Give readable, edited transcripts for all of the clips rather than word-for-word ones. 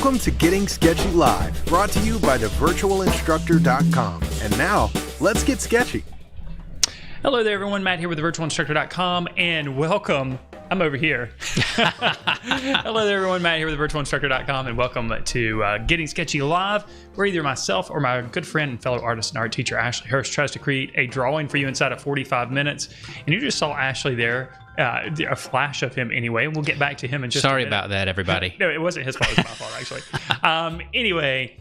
Welcome to Getting Sketchy Live, brought to you by thevirtualinstructor.com. And now, let's get sketchy. Hello there, everyone. Matt here with thevirtualinstructor.com, and welcome. I'm over here. Hello there, everyone. Matt here with thevirtualinstructor.com, and welcome to Getting Sketchy Live, where either myself or my good friend and fellow artist and art teacher, Ashley Hurst, tries to create a drawing for you inside of 45 minutes. And you just saw Ashley there. A flash of him anyway, and we'll get back to him in just a minute. Sorry about that, everybody. No, it wasn't his fault. It was my fault, actually. Anyway,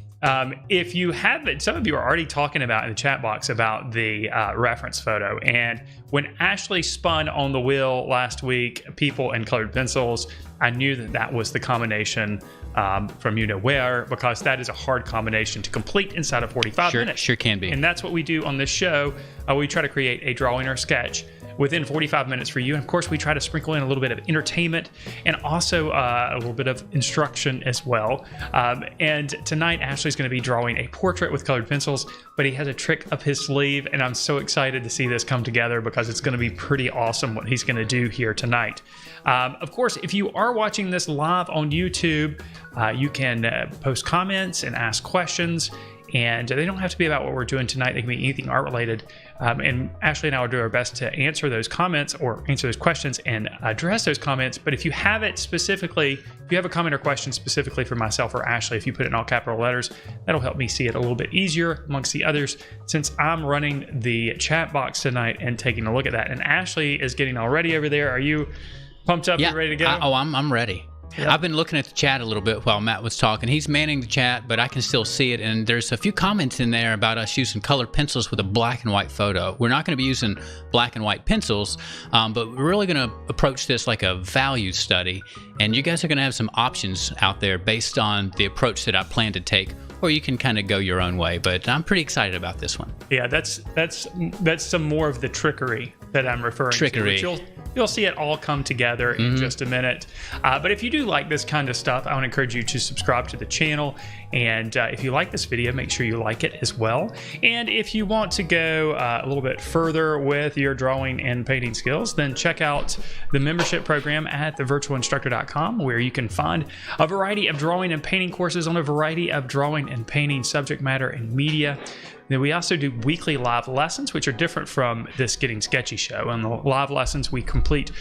if you haven't, some of you are already talking about in the chat box about the reference photo. And when Ashley spun on the wheel last week, people and colored pencils, I knew that that was the combination from you know where, because that is a hard combination to complete inside of 45 minutes. Sure can be. And that's what we do on this show. We try to create a drawing or sketch within 45 minutes for you. And of course, we try to sprinkle in a little bit of entertainment and also a little bit of instruction as well. And tonight, Ashley's going to be drawing a portrait with colored pencils, but he has a trick up his sleeve, and I'm so excited to see this come together because it's going to be pretty awesome what he's going to do here tonight. Of course, if you are watching this live on YouTube, you can post comments and ask questions. And they don't have to be about what we're doing tonight. They can be anything art related. And Ashley and I will do our best to answer those comments or answer those questions and address those comments. But if you have it specifically, if you have a comment or question specifically for myself or Ashley, if you put it in all capital letters, that'll help me see it a little bit easier amongst the others, since I'm running the chat box tonight and taking a look at that. And Ashley is getting all ready over there. Are you pumped up? Yeah. You ready to go? I'm ready. Yep. I've been looking at the chat a little bit while Matt was talking. He's manning the chat, but I can still see it. And there's a few comments in there about us using colored pencils with a black and white photo. We're not going to be using black and white pencils, but we're really going to approach this like a value study. And you guys are going to have some options out there based on the approach that I plan to take, or you can kind of go your own way. But I'm pretty excited about this one. Yeah, that's some more of the trickery that I'm referring to. Which you'll see it all come together in just a minute. But if you do like this kind of stuff, I want to encourage you to subscribe to the channel. And if you like this video, make sure you like it as well. And if you want to go a little bit further with your drawing and painting skills, then check out the membership program at thevirtualinstructor.com, where you can find a variety of drawing and painting courses on a variety of drawing and painting subject matter and media. Then we also do weekly live lessons, which are different from this Getting Sketchy show. On the live lessons, we complete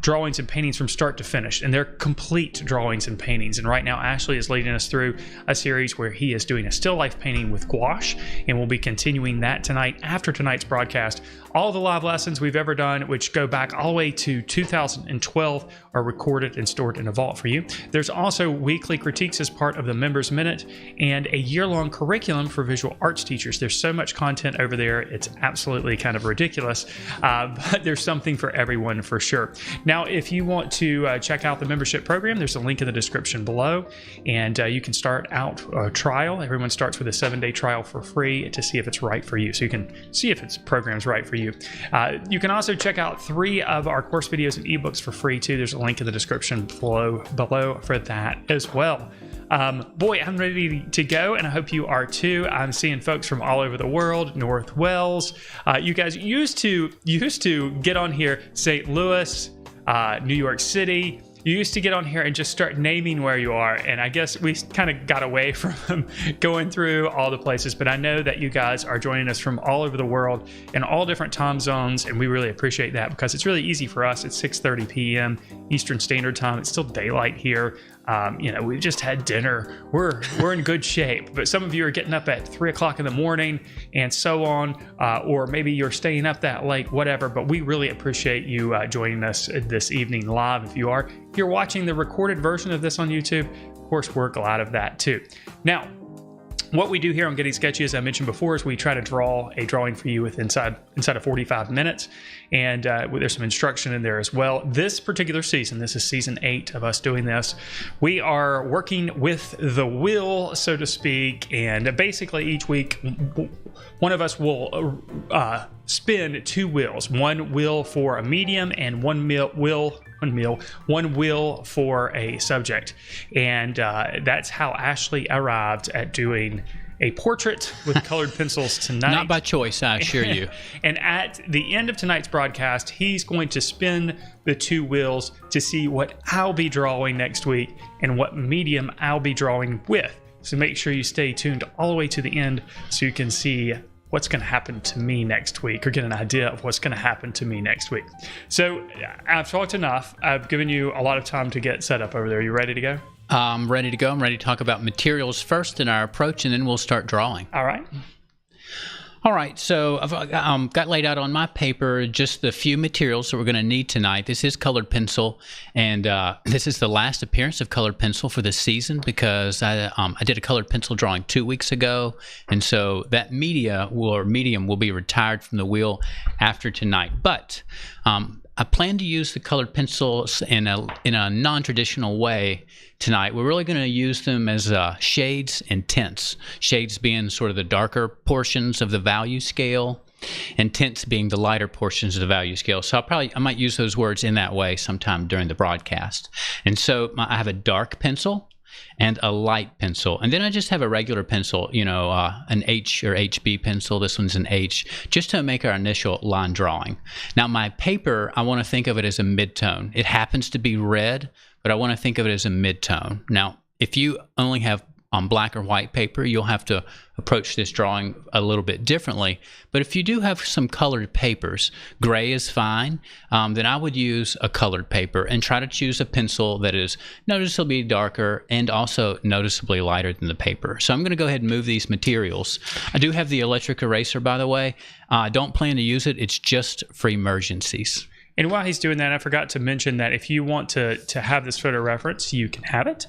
drawings and paintings from start to finish, and they're complete drawings and paintings. And right now, Ashley is leading us through a series where he is doing a still life painting with gouache, and we'll be continuing that tonight after tonight's broadcast. All the live lessons we've ever done, which go back all the way to 2012, are recorded and stored in a vault for you. There's also weekly critiques as part of the Members Minute and a year-long curriculum for visual arts teachers. There's so much content over there, it's absolutely kind of ridiculous, but there's something for everyone for sure. Now, if you want to check out the membership program, there's a link in the description below, and you can start out a trial. Everyone starts with a 7-day trial for free to see if it's right for you, so you can see if its program's right for you. You can also check out 3 of our course videos and ebooks for free too. There's a link in the description below for that as well. Boy, I'm ready to go, and I hope you are too. I'm seeing folks from all over the world, North Wales. You guys used to get on here, St. Louis, New York City. You used to get on here and just start naming where you are, and I guess we kind of got away from going through all the places, but I know that you guys are joining us from all over the world in all different time zones, and we really appreciate that because it's really easy for us. It's 6:30 p.m. Eastern Standard Time. It's still daylight here. We've just had dinner. We're in good shape, but some of you are getting up at 3 o'clock in the morning and so on, or maybe you're staying up that late, whatever, but we really appreciate you joining us this evening live. If you're watching the recorded version of this on YouTube, of course, we're glad of that too. Now, what we do here on Getting Sketchy, as I mentioned before, is we try to draw a drawing for you with inside of 45 minutes, and there's some instruction in there as well. This particular season, this is season 8 of us doing this, we are working with the wheel, so to speak, and basically each week, one of us will spin 2 wheels, one wheel for a medium and one wheel for a subject. And that's how Ashley arrived at doing a portrait with colored pencils tonight. Not by choice, I assure you. And at the end of tonight's broadcast, he's going to spin the 2 wheels to see what I'll be drawing next week and what medium I'll be drawing with. So make sure you stay tuned all the way to the end so you can see what's going to happen to me next week, or get an idea of what's going to happen to me next week. So I've talked enough. I've given you a lot of time to get set up over there. Are you ready to go? I'm ready to go. I'm ready to talk about materials first in our approach, and then we'll start drawing. All right. All right, so I've got laid out on my paper just the few materials that we're going to need tonight. This is colored pencil, and this is the last appearance of colored pencil for the season because I did a colored pencil drawing 2 weeks ago, and so that medium will be retired from the wheel after tonight. But I plan to use the colored pencils in a non-traditional way tonight. We're really going to use them as shades and tints. Shades being sort of the darker portions of the value scale, and tints being the lighter portions of the value scale. So I might use those words in that way sometime during the broadcast. And so I have a dark pencil and a light pencil. And then I just have a regular pencil, an H or HB pencil. This one's an H, just to make our initial line drawing. Now, my paper, I want to think of it as a mid-tone. It happens to be red, but I want to think of it as a mid-tone. Now, if you only have on black or white paper, you'll have to approach this drawing a little bit differently. But if you do have some colored papers, gray is fine, then I would use a colored paper and try to choose a pencil that is noticeably darker and also noticeably lighter than the paper. So I'm going to go ahead and move these materials. I do have the electric eraser, by the way. I don't plan to use it. It's just for emergencies. And while he's doing that, I forgot to mention that if you want to have this photo reference, you can have it.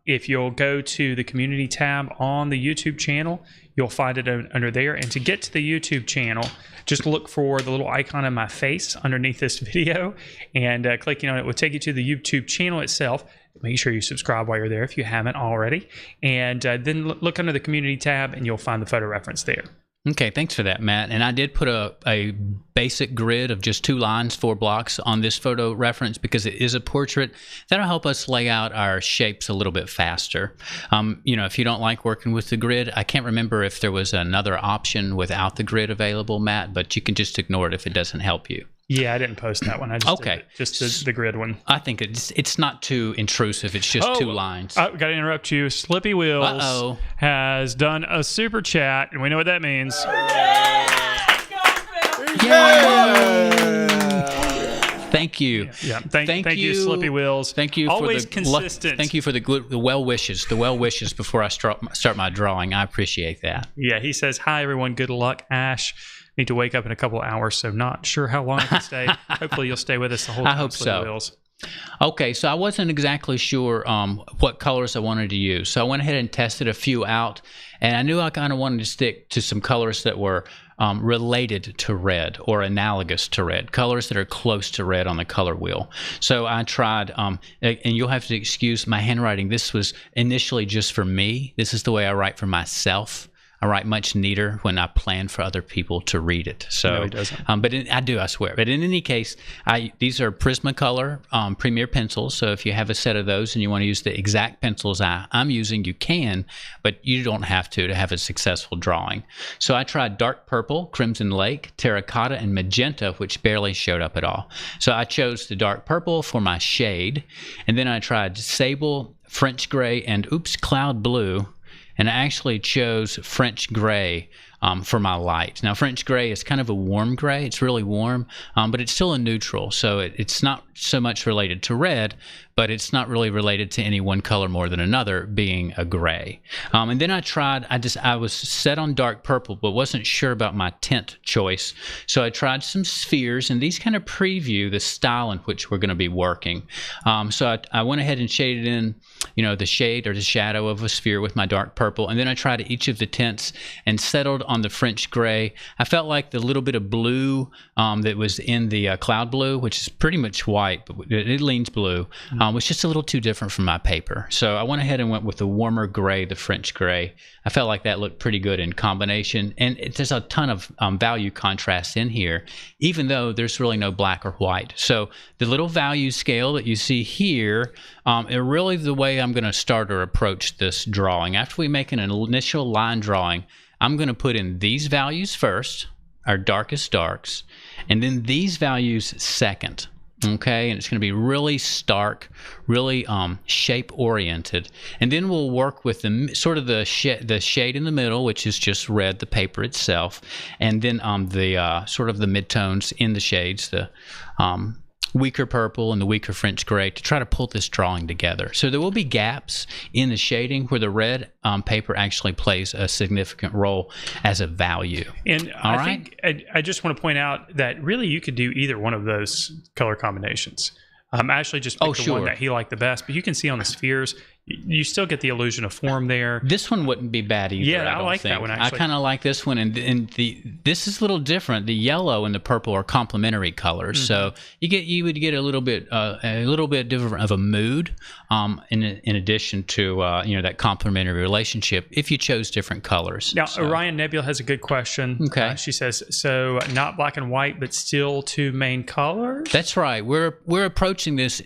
If you'll go to the community tab on the YouTube channel, you'll find it under there. And to get to the YouTube channel, just look for the little icon of my face underneath this video, and clicking on it will take you to the YouTube channel itself. Make sure you subscribe while you're there if you haven't already. And then look under the community tab and you'll find the photo reference there. Okay, thanks for that, Matt. And I did put a basic grid of just 2 lines, 4 blocks on this photo reference because it is a portrait. That'll help us lay out our shapes a little bit faster. If you don't like working with the grid, I can't remember if there was another option without the grid available, Matt, but you can just ignore it if it doesn't help you. Yeah, I didn't post that one. I just did just the grid one. I think it's not too intrusive. It's just 2 lines. I've got to interrupt you. Slippy Wheels has done a super chat, and we know what that means. Thank you. Yeah. Thank you, Slippy Wheels. Thank you. Always consistent. Thank you for the well wishes. The well wishes before I start my drawing. I appreciate that. Yeah. He says, "Hi everyone. Good luck, Ash. Need to wake up in a couple of hours, so not sure how long I can stay. Hopefully you'll stay with us the whole time." I hope so. Wheels. Okay, so I wasn't exactly sure what colors I wanted to use. So I went ahead and tested a few out, and I knew I kind of wanted to stick to some colors that were related to red or analogous to red, colors that are close to red on the color wheel. So I tried, and you'll have to excuse my handwriting. This was initially just for me. This is the way I write for myself. I write much neater when I plan for other people to read it. So, no, he doesn't. I swear. But in any case, these are Prismacolor Premier pencils. So if you have a set of those and you want to use the exact pencils I'm using, you can, but you don't have to have a successful drawing. So I tried dark purple, crimson lake, terracotta, and magenta, which barely showed up at all. So I chose the dark purple for my shade, and then I tried sable, French gray, and cloud blue. And I actually chose French gray for my light. Now, French gray is kind of a warm gray. It's really warm, but it's still a neutral. So it's not so much related to red, but it's not really related to any one color more than another, being a gray. And then I was set on dark purple, but wasn't sure about my tint choice. So I tried some spheres, and these kind of preview the style in which we're going to be working. So I went ahead and shaded in, the shade or the shadow of a sphere with my dark purple. And then I tried each of the tints and settled on the French gray. I felt like the little bit of blue that was in the cloud blue, which is pretty much white, but it leans blue, was just a little too different from my paper. So I went ahead and went with the warmer gray, the French gray. I felt like that looked pretty good in combination. And there's a ton of value contrast in here, even though there's really no black or white. So the little value scale that you see here is really the way I'm going to start or approach this drawing. After we make an initial line drawing, I'm going to put in these values first, our darkest darks, and then these values second. Okay, and it's going to be really stark, really shape oriented, and then we'll work with the sort of the shade in the middle, which is just red, the paper itself, and then the sort of the midtones in the shades, the weaker purple and the weaker French gray, to try to pull this drawing together. So there will be gaps in the shading where the red paper actually plays a significant role as a value. And I think I just want to point out that really you could do either one of those color combinations. Ashley just picked the one that he liked the best, but you can see on the spheres, you still get the illusion of form there. This one wouldn't be bad either. Yeah, I like that one, actually. I kind of like this one, and this is a little different. The yellow and the purple are complementary colors, so you would get a little bit different of a mood, in addition to that complementary relationship if you chose different colors. Now, Orion Nebula has a good question. Okay, she says, so not black and white, but still two main colors. That's right. We're approaching this.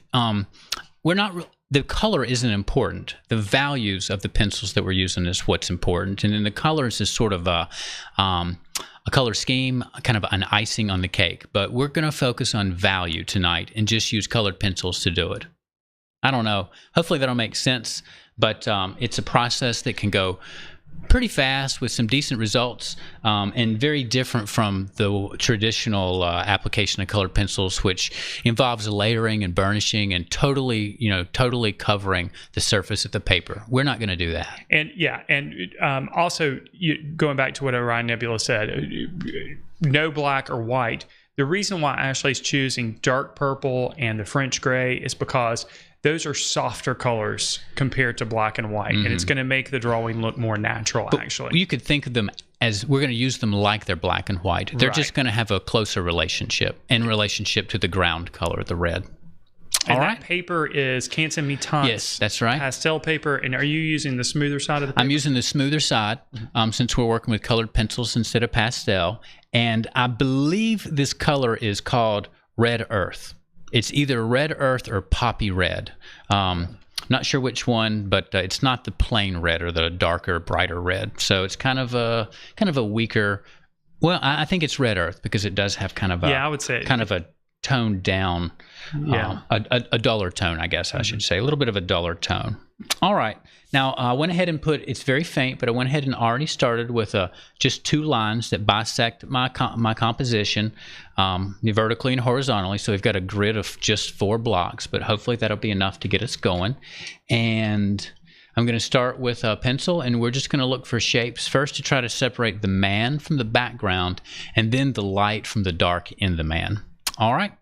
We're not. The color isn't important. The values of the pencils that we're using is what's important. And then the colors is sort of a color scheme, kind of an icing on the cake. But we're going to focus on value tonight and just use colored pencils to do it. I don't know. Hopefully that'll make sense. But it's a process that can go pretty fast with some decent results, and very different from the traditional application of colored pencils, which involves layering and burnishing and totally covering the surface of the paper. We're not going to do that. And also going back to what Orion Nebula said, no black or white. The reason why Ashley's choosing dark purple and the French gray is because those are softer colors compared to black and white, and it's going to make the drawing look more natural, actually. You could think of them as we're going to use them like they're black and white. They're just going to have a closer relationship in relationship to the ground color, the red. And that paper is Canson Mi-Teintes. Yes, that's right. Pastel paper. And are you using the smoother side of the paper? I'm using the smoother side, since we're working with colored pencils instead of pastel. And I believe this color is called Red Earth. It's either Red Earth or Poppy Red. Not sure which one, but it's not the plain red or the darker, brighter red. So it's kind of a weaker. Well, I think it's Red Earth because it does have kind of I would say kind of a toned down, a duller tone, I guess I should say, a little bit of a duller tone. All right. Now, I went ahead and it's very faint, but I went ahead and already started with just two lines that bisect my composition vertically and horizontally. So we've got a grid of just 4 blocks, but hopefully that'll be enough to get us going. And I'm going to start with a pencil, and we're just going to look for shapes first to try to separate the man from the background, and then the light from the dark in the man. All right.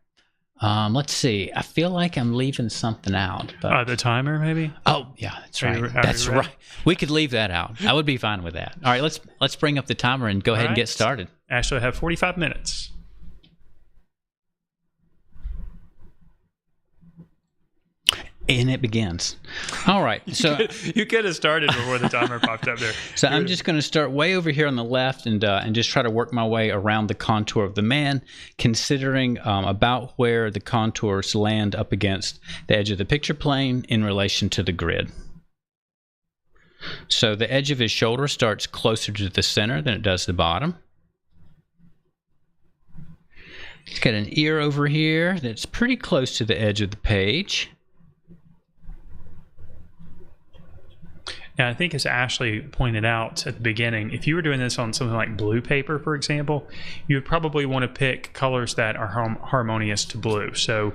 Let's see. I feel like I'm leaving something out. But the timer, maybe? Oh, yeah, that's right. That's right. We could leave that out. I would be fine with that. All right, let's bring up the timer and go ahead and get started. Actually, I have 45 minutes. And it begins. All right. So you could have started before the timer popped up there. So I'm just going to start way over here on the left and just try to work my way around the contour of the man, considering about where the contours land up against the edge of the picture plane in relation to the grid. So the edge of his shoulder starts closer to the center than it does the bottom. He's got an ear over here that's pretty close to the edge of the page. Now, I think as Ashley pointed out at the beginning, if you were doing this on something like blue paper, for example, you would probably want to pick colors that are harmonious to blue. So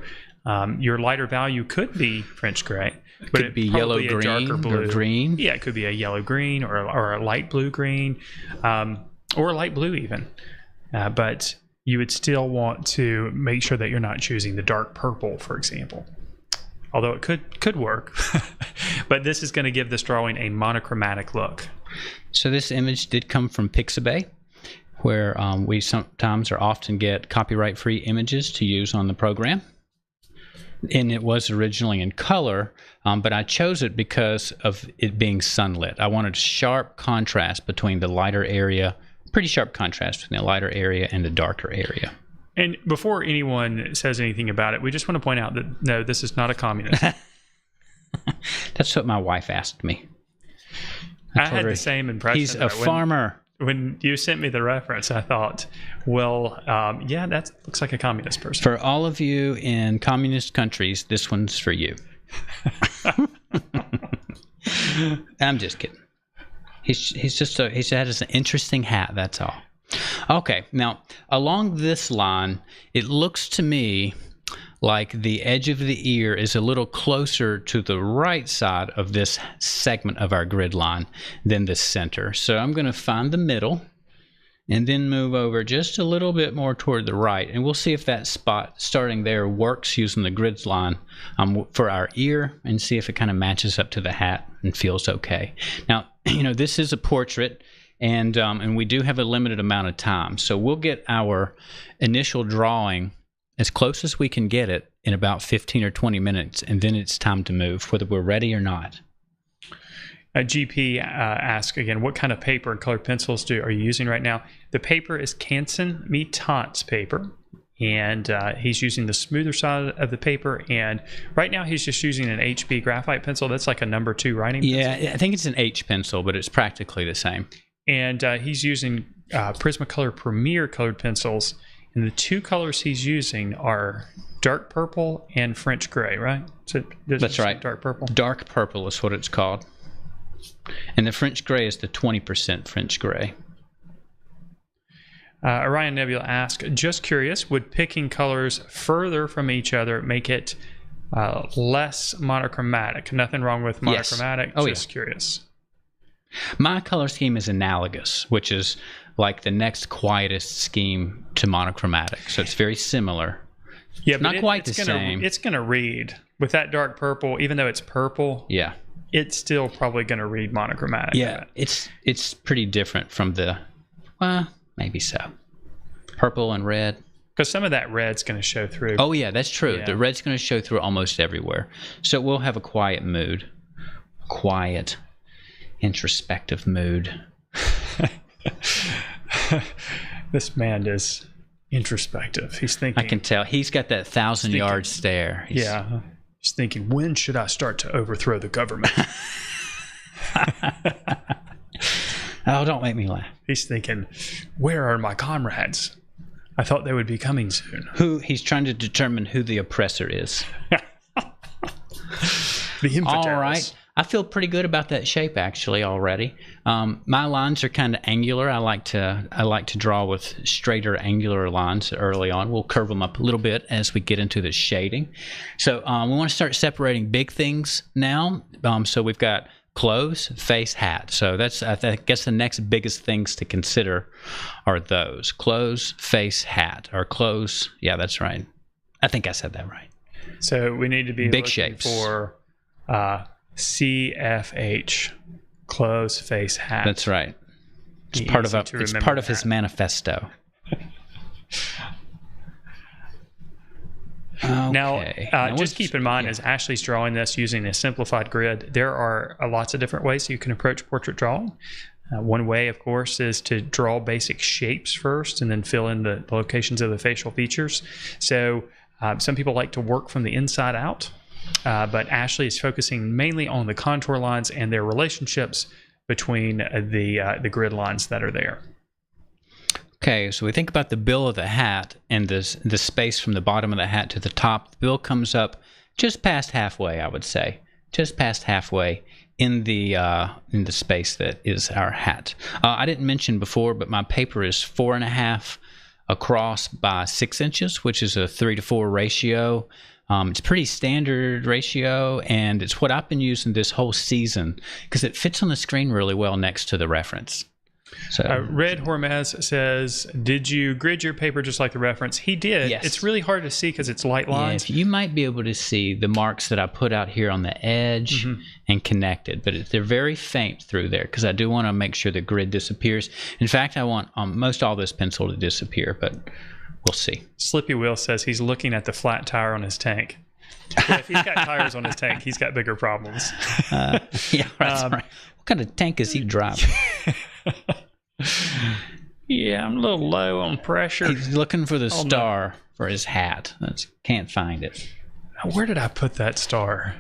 your lighter value could be French gray. It could be yellow, green, or green. Yeah, it could be a yellow green or a light blue green, or a light blue even. But you would still want to make sure that you're not choosing the dark purple, for example. Although it could work. But this is going to give this drawing a monochromatic look. So this image did come from Pixabay, where we sometimes or often get copyright-free images to use on the program. And it was originally in color, but I chose it because of it being sunlit. I wanted sharp contrast between the lighter area, pretty sharp contrast between the lighter area and the darker area. And before anyone says anything about it, we just want to point out that, no, this is not a communist. That's what my wife asked me. I had the same impression. He's a farmer. When you sent me the reference, I thought, well, yeah, that looks like a communist person. For all of you in communist countries, this one's for you. I'm just kidding. He's has an interesting hat, that's all. Okay, now, along this line, it looks to me like the edge of the ear is a little closer to the right side of this segment of our grid line than the center. So I'm going to find the middle and then move over just a little bit more toward the right. And we'll see if that spot starting there works using the grid line for our ear, and see if it kind of matches up to the hat and feels okay. Now, this is a portrait, and we do have a limited amount of time. So we'll get our initial drawing as close as we can get it in about 15 or 20 minutes, and then it's time to move, whether we're ready or not. GP asks again, what kind of paper and colored pencils are you using right now? The paper is Canson Mi-Teintes paper, and he's using the smoother side of the paper, and right now he's just using an HB graphite pencil. That's like a number 2 writing pencil. Yeah, I think it's an H pencil, but it's practically the same. And he's using Prismacolor Premier colored pencils, and the 2 colors he's using are dark purple and French gray, right? So that's right. Dark purple. Dark purple is what it's called. And the French gray is the 20% French gray. Orion Nebula asks, just curious, would picking colors further from each other make it less monochromatic? Nothing wrong with monochromatic, yes. Just curious. My color scheme is analogous, which is like the next quietest scheme to monochromatic. So it's very similar. Yeah, it's not quite the same. It's going to read with that dark purple, even though it's purple. Yeah. It's still probably going to read monochromatic. Yeah, it's pretty different from maybe so. Purple and red. Because some of that red's going to show through. Oh, yeah, that's true. Yeah. The red's going to show through almost everywhere. So we'll have a quiet mood. Quiet, introspective mood. This man is introspective. He's thinking. I can tell. He's got that 1,000-yard stare. He's thinking, when should I start to overthrow the government? Oh, don't make me laugh. He's thinking, where are my comrades? I thought they would be coming soon. He's trying to determine who the oppressor is. The infidels. All right. I feel pretty good about that shape actually already. My lines are kind of angular. I like to draw with straighter angular lines early on. We'll curve them up a little bit as we get into the shading. So we want to start separating big things now. So we've got clothes, face, hat. So that's, I guess, the next biggest things to consider are those: clothes, face, hat. Or clothes. Yeah, that's right. I think I said that right. So we need to be big looking shapes for CFH, clothes, face, hat. That's right. It's part of his manifesto. Okay. Now just keep in mind, as Ashley's drawing this using a simplified grid, there are lots of different ways you can approach portrait drawing. One way, of course, is to draw basic shapes first and then fill in the locations of the facial features. So some people like to work from the inside out. But Ashley is focusing mainly on the contour lines and their relationships between the grid lines that are there. Okay, so we think about the bill of the hat and the space from the bottom of the hat to the top. The bill comes up just past halfway, I would say, just past halfway in the space that is our hat. I didn't mention before, but my paper is 4.5 across by 6 inches, which is a 3-to-4 ratio. It's a pretty standard ratio, and it's what I've been using this whole season because it fits on the screen really well next to the reference. So Red Hormez says, did you grid your paper just like the reference? He did. Yes. It's really hard to see because it's light lines. Yeah, you might be able to see the marks that I put out here on the edge and connected, but they're very faint through there because I do want to make sure the grid disappears. In fact, I want most all this pencil to disappear, but we'll see. Slippy Will says he's looking at the flat tire on his tank. Yeah, if he's got tires on his tank, he's got bigger problems. Yeah, that's right. What kind of tank is he driving? Yeah, I'm a little low on pressure. He's looking for the star for his hat. Can't find it. Where did I put that star?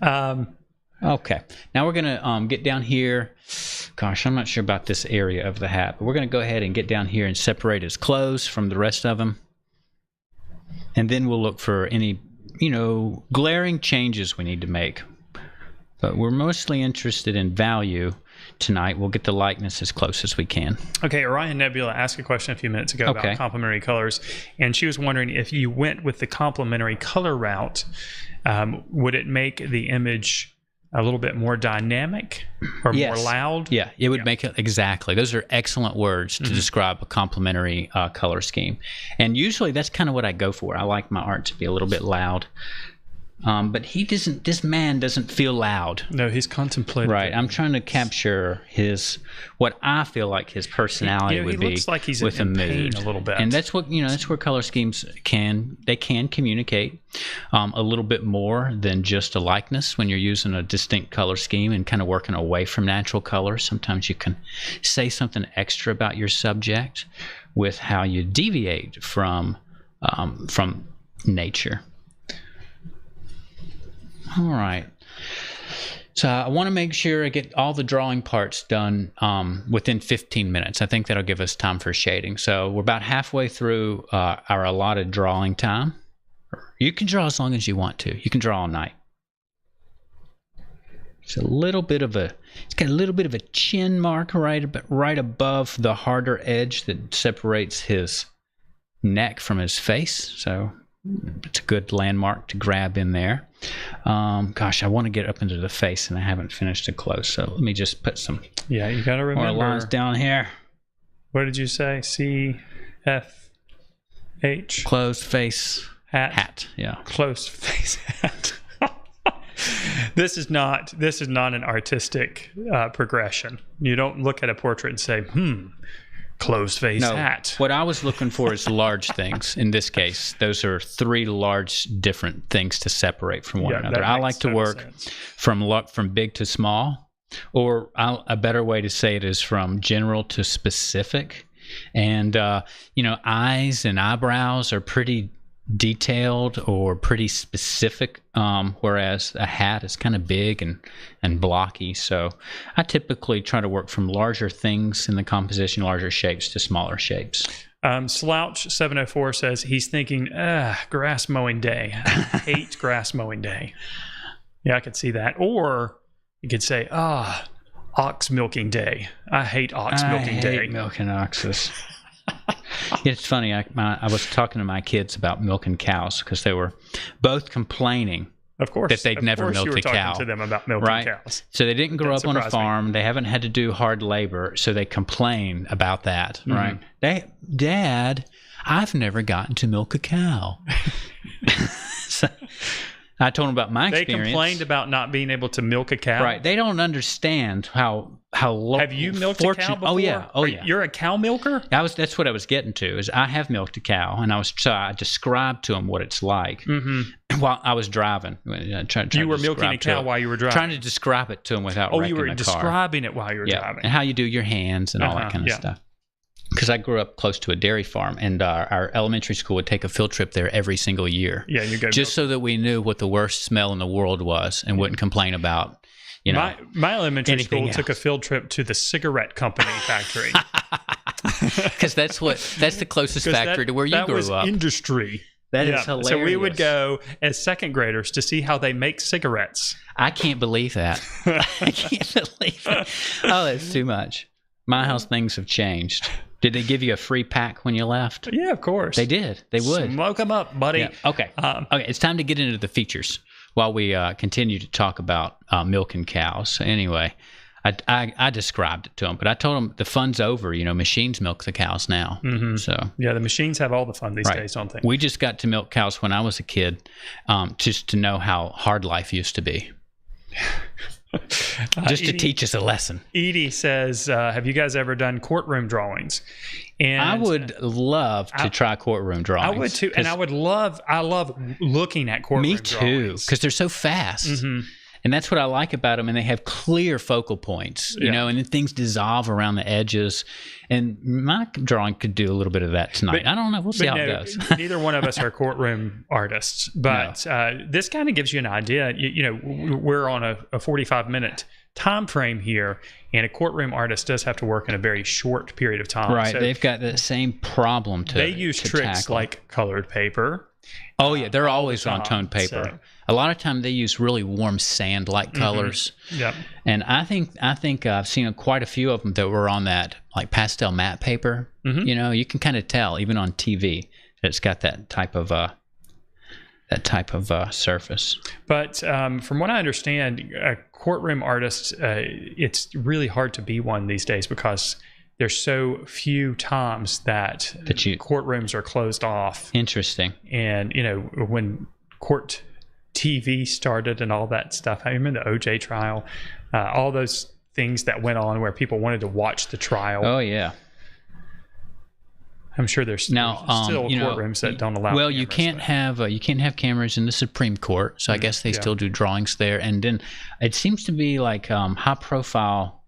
Okay. Now we're going to get down here. Gosh, I'm not sure about this area of the hat, but we're going to go ahead and get down here and separate his clothes from the rest of him. And then we'll look for any, glaring changes we need to make. But we're mostly interested in value tonight. We'll get the likeness as close as we can. Okay, Orion Nebula asked a question a few minutes ago about complementary colors, and she was wondering if you went with the complementary color route, would it make the image a little bit more dynamic or more loud? Yeah, it would make it exactly. Those are excellent words to describe a complementary color scheme. And usually that's kind of what I go for. I like my art to be a little bit loud. But this man doesn't feel loud. No, he's contemplative. Right. I'm trying to capture what I feel like his personality would be. He looks like he's with in a pain mood. a little bit. And that's where color schemes can communicate a little bit more than just a likeness when you're using a distinct color scheme and kind of working away from natural colors. Sometimes you can say something extra about your subject with how you deviate from nature. All right. So I want to make sure I get all the drawing parts done within 15 minutes. I think that'll give us time for shading. So we're about halfway through our allotted drawing time. You can draw as long as you want to. You can draw all night. It's got a little bit of a chin mark right above the harder edge that separates his neck from his face. So it's a good landmark to grab in there. Gosh, I want to get up into the face, and I haven't finished it close. So let me just put some you got to remember more lines down here. What did you say? CFH. Closed face hat. Yeah. Closed face hat. This is not an artistic progression. You don't look at a portrait and say, closed face hat. What I was looking for is large things. In this case, those are three large different things to separate from one another. I like to work from big to small, or a better way to say it is from general to specific. And eyes and eyebrows are pretty detailed or pretty specific, whereas a hat is kind of big and blocky. So I typically try to work from larger things in the composition, larger shapes to smaller shapes. Slouch 704 says he's thinking, grass mowing day. I hate grass mowing day. Yeah, I could see that. Or you could say, ox milking day. I hate ox milking day. I hate milking oxes. It's funny. I was talking to my kids about milking cows because they were both complaining, of course, that they'd never milked a cow. You were talking to them about milking cows. So they didn't grow up on a farm. They haven't had to do hard labor, so they complain about that. Right? Dad, I've never gotten to milk a cow. So I told them about my experience. They complained about not being able to milk a cow. Right. They don't understand how Have you milked a cow before? Oh yeah. You're a cow milker? That's what I was getting to. Is I have milked a cow, and I described to them what it's like while I was driving. You were milking a cow while you were driving. Trying to describe it to them without wrecking the car. Oh, you were describing it while you were driving. And how you do your hands and all that kind of stuff. Because I grew up close to a dairy farm, and our elementary school would take a field trip there every single year. Yeah, you go just so that we knew what the worst smell in the world was and wouldn't complain about. My elementary school took a field trip to the cigarette company factory. Because that's the closest factory to where you grew up. That was industry. That is hilarious. So we would go as second graders to see how they make cigarettes. I can't believe that. I can't believe it. Oh, that's too much. My house, things have changed. Did they give you a free pack when you left? Yeah, of course. They did. They would. Smoke them up, buddy. Yeah. Okay. Okay. It's time to get into the features while we continue to talk about milking cows. Anyway, I described it to them, but I told them the fun's over. Machines milk the cows now. So yeah, the machines have all the fun these days, don't they? We just got to milk cows when I was a kid, just to know how hard life used to be. Just to teach us a lesson. Edie says, have you guys ever done courtroom drawings? And I would love to try courtroom drawings. I would too. And I love looking at courtroom drawings. Me too, because they're so fast. Mm-hmm. And that's what I like about them. And they have clear focal points, you know, and then things dissolve around the edges. And my drawing could do a little bit of that tonight. I don't know. We'll see how it goes. Neither one of us are courtroom artists. But this kind of gives you an idea. You know, we're on a 45-minute time frame here. And a courtroom artist does have to work in a very short period of time. Right. So they've got the same problem to They use tricks tackle. Like colored paper. Oh, yeah. They're always on toned paper. So, a lot of time they use really warm sand-like colors. Yeah. And I think I've seen quite a few of them that were on that like pastel matte paper. Mm-hmm. You know, you can kind of tell even on TV that it's got that type of surface. But from what I understand, courtroom artists, it's really hard to be one these days because there's so few times that courtrooms are closed off. Interesting. And, you know, when court TV started and all that stuff, I remember the OJ trial, all those things that went on where people wanted to watch the trial. Oh, yeah. I'm sure there's still courtrooms that don't allow. Well, cameras, you can't have cameras in the Supreme Court, so I guess they still do drawings there. And then it seems to be like high profile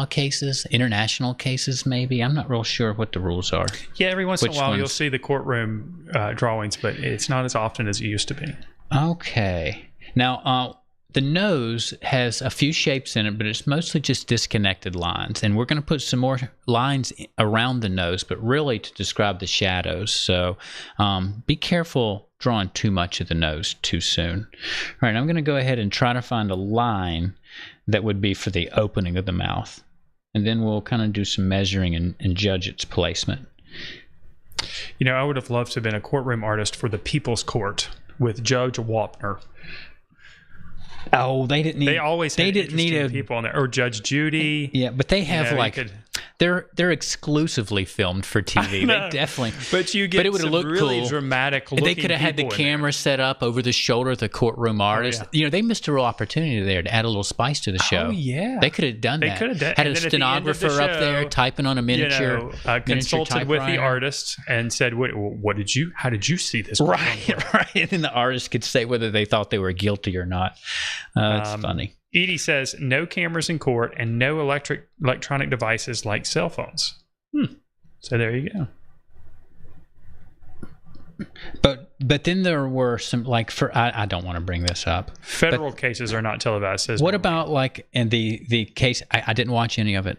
cases, international cases, maybe. I'm not real sure what the rules are. Yeah, every once in a while you'll see the courtroom drawings, but it's not as often as it used to be. Okay. Now, the nose has a few shapes in it, but it's mostly just disconnected lines. And we're going to put some more lines around the nose, but really to describe the shadows. So be careful drawing too much of the nose too soon. All right, I'm going to go ahead and try to find a line that would be for the opening of the mouth. And then we'll kind of do some measuring and judge its placement. You know, I would have loved to have been a courtroom artist for the People's Court with Judge Wapner. Oh, they didn't need. They always had interesting people on there, or Judge Judy. Yeah, but they have they're exclusively filmed for TV. They definitely. But you get some really cool. Dramatic looking. They could have had the camera set up over the shoulder of the courtroom artist. You know, they missed a real opportunity there to add a little spice to the show. Oh yeah, they could have done that. They could have had a stenographer up there typing on a miniature. Consulted with the artist and said, "What did you? How did you see this?" Right. And then the artist could say whether they thought they were guilty or not. That's funny. Edie says, no cameras in court and no electronic devices like cell phones. So there you go. But then there were some, I don't want to bring this up. Federal cases are not televised. What about in the case, I didn't watch any of it,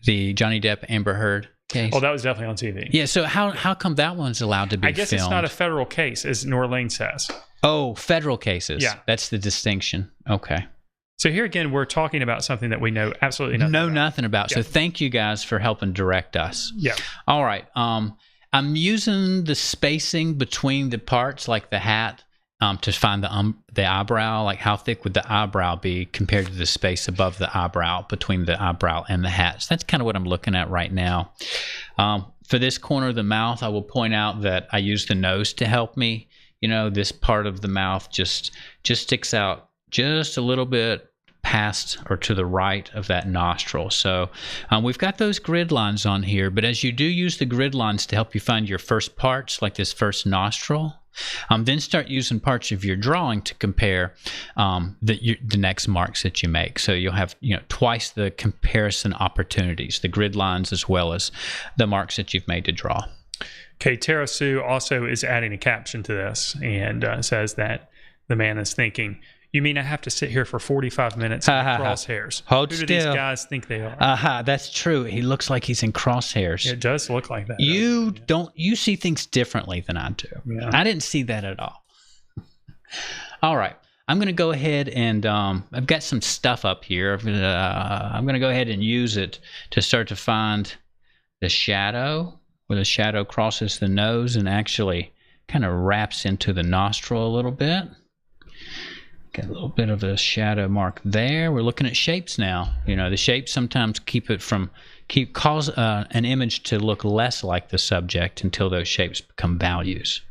the Johnny Depp Amber Heard case? Oh, that was definitely on TV. Yeah, so how come that one's allowed to be filmed? I guess it's not a federal case, as Norlene says. Oh, federal cases. Yeah. That's the distinction. Okay. So here again, we're talking about something that we know absolutely nothing about. So thank you guys for helping direct us. Yeah. All right. I'm using the spacing between the parts, like the hat, to find the eyebrow. Like how thick would the eyebrow be compared to the space above the eyebrow, between the eyebrow and the hat. So that's kind of what I'm looking at right now. For this corner of the mouth, I will point out that I use the nose to help me. You know, this part of the mouth just sticks out just a little bit past or to the right of that nostril. So we've got those grid lines on here, but as you do use the grid lines to help you find your first parts, like this first nostril, then start using parts of your drawing to compare the next marks that you make. So you'll have twice the comparison opportunities, the grid lines as well as the marks that you've made to draw. Okay, Tara Sue also is adding a caption to this and says that the man is thinking, you mean I have to sit here for 45 minutes in crosshairs? Hold Who still. do these guys think they are? That's true. He looks like he's in crosshairs. It does look like that. You see things differently than I do. Yeah. I didn't see that at all. All right. I'm going to go ahead and I've got some stuff up here. I'm going to go ahead and use it to start to find the shadow, where the shadow crosses the nose and actually kind of wraps into the nostril a little bit. Got a little bit of a shadow mark there. We're looking at shapes now. The shapes sometimes cause an image to look less like the subject until those shapes become values.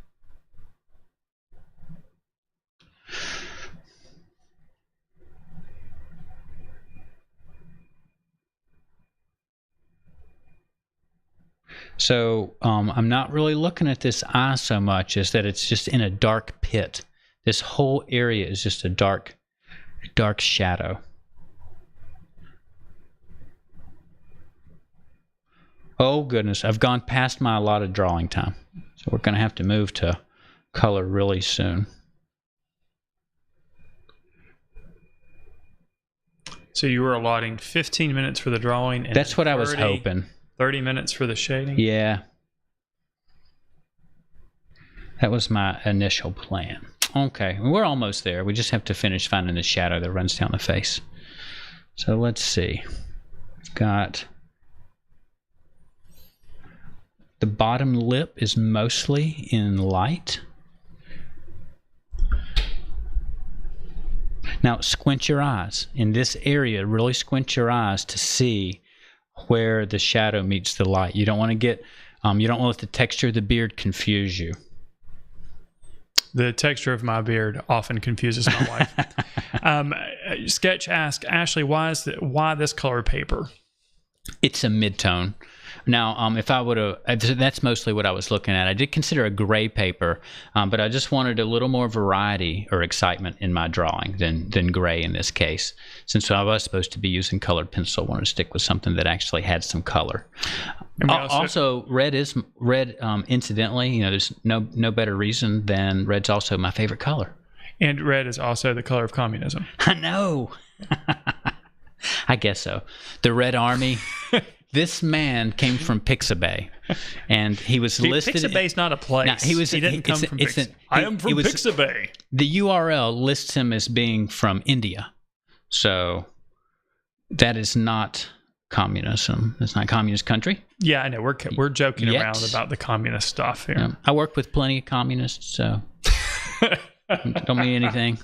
So I'm not really looking at this eye so much as that it's just in a dark pit. This whole area is just a dark shadow. Oh goodness, I've gone past my allotted drawing time. So we're going to have to move to color really soon. So you were allotting 15 minutes for the drawing. And that's what I was hoping. 30 minutes for the shading? Yeah. That was my initial plan. Okay, we're almost there. We just have to finish finding the shadow that runs down the face. So let's see. We've got... the bottom lip is mostly in light. Now squint your eyes. In this area, really squint your eyes to see where the shadow meets the light. You don't want to get, you don't want the texture of the beard confuse you. The texture of my beard often confuses my wife. Sketch asked, Ashley, why this color paper? It's a mid-tone. Now, if I would have, that's mostly what I was looking at. I did consider a gray paper, but I just wanted a little more variety or excitement in my drawing than gray in this case. Since I was supposed to be using colored pencil, I wanted to stick with something that actually had some color. Also, red is red. Incidentally, there's no better reason than red's also my favorite color. And red is also the color of communism. I know. I guess so. The Red Army. This man came from Pixabay, and he was listed. Pixabay's not a place. He didn't come from Pixabay. I am from Pixabay. The URL lists him as being from India, so that is not communism. It's not a communist country. Yeah, I know. We're joking around about the communist stuff here. Yeah, I work with plenty of communists, so don't mean anything.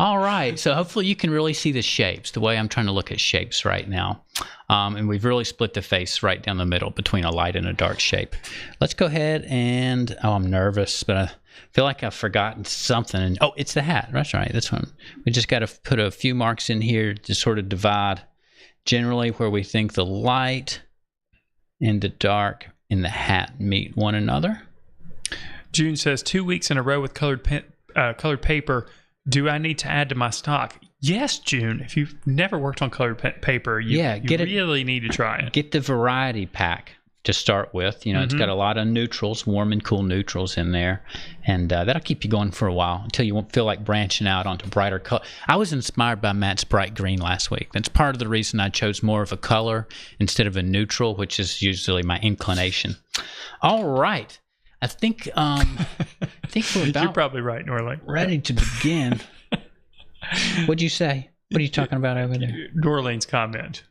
All right, so hopefully you can really see the shapes, the way I'm trying to look at shapes right now. And we've really split the face right down the middle between a light and a dark shape. Let's go ahead and, I'm nervous, but I feel like I've forgotten something. Oh, it's the hat. That's right, this one. We just got to put a few marks in here to sort of divide generally where we think the light and the dark in the hat meet one another. June says, 2 weeks in a row with colored paper. Do I need to add to my stock? Yes, June. If you've never worked on colored paper, you really need to try it. Get the variety pack to start with. It's got a lot of neutrals, warm and cool neutrals in there. And that'll keep you going for a while until you won't feel like branching out onto brighter color. I was inspired by Matt's bright green last week. That's part of the reason I chose more of a color instead of a neutral, which is usually my inclination. All right. I think we're about. You're probably right, Norling. Ready to begin. What'd you say? What are you talking about over there? Norling's comment.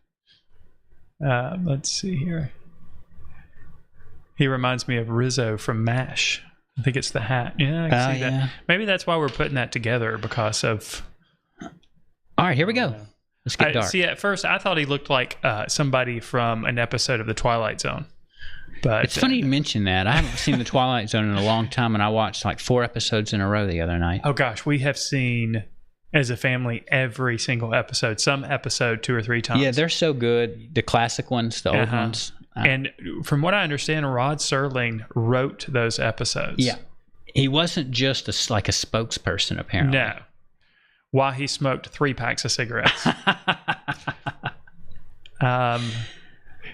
Let's see here. He reminds me of Rizzo from MASH. I think it's the hat. Yeah, I can see that. Maybe that's why we're putting that together, because of. All right, here we go. Let's get dark. See, at first I thought he looked like somebody from an episode of The Twilight Zone. But it's funny you mention that. I haven't seen The Twilight Zone in a long time, and I watched like 4 episodes in a row the other night. Oh gosh, we have seen as a family every single episode, some episode 2 or 3 times. Yeah, they're so good. The classic ones, the old ones. And from what I understand, Rod Serling wrote those episodes. Yeah, he wasn't just like a spokesperson, apparently. No, while he smoked 3 packs of cigarettes.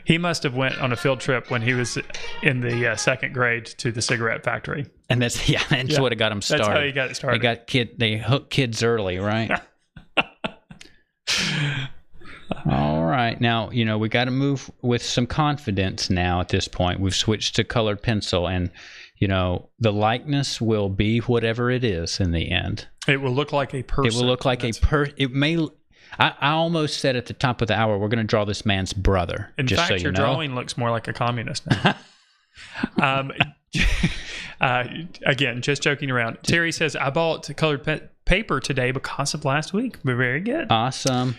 He must have went on a field trip when he was in the 2nd grade to the cigarette factory. And that's what got him started. That's how he got it started. They hook kids early, right? All right. Now, we got to move with some confidence now at this point. We've switched to colored pencil, and, the likeness will be whatever it is in the end. It will look like a person. It will look like it may... I almost said at the top of the hour, we're going to draw this man's brother. In fact, your drawing looks more like a communist now. Again, just joking around. Terry says, I bought colored paper today because of last week. Very good. Awesome.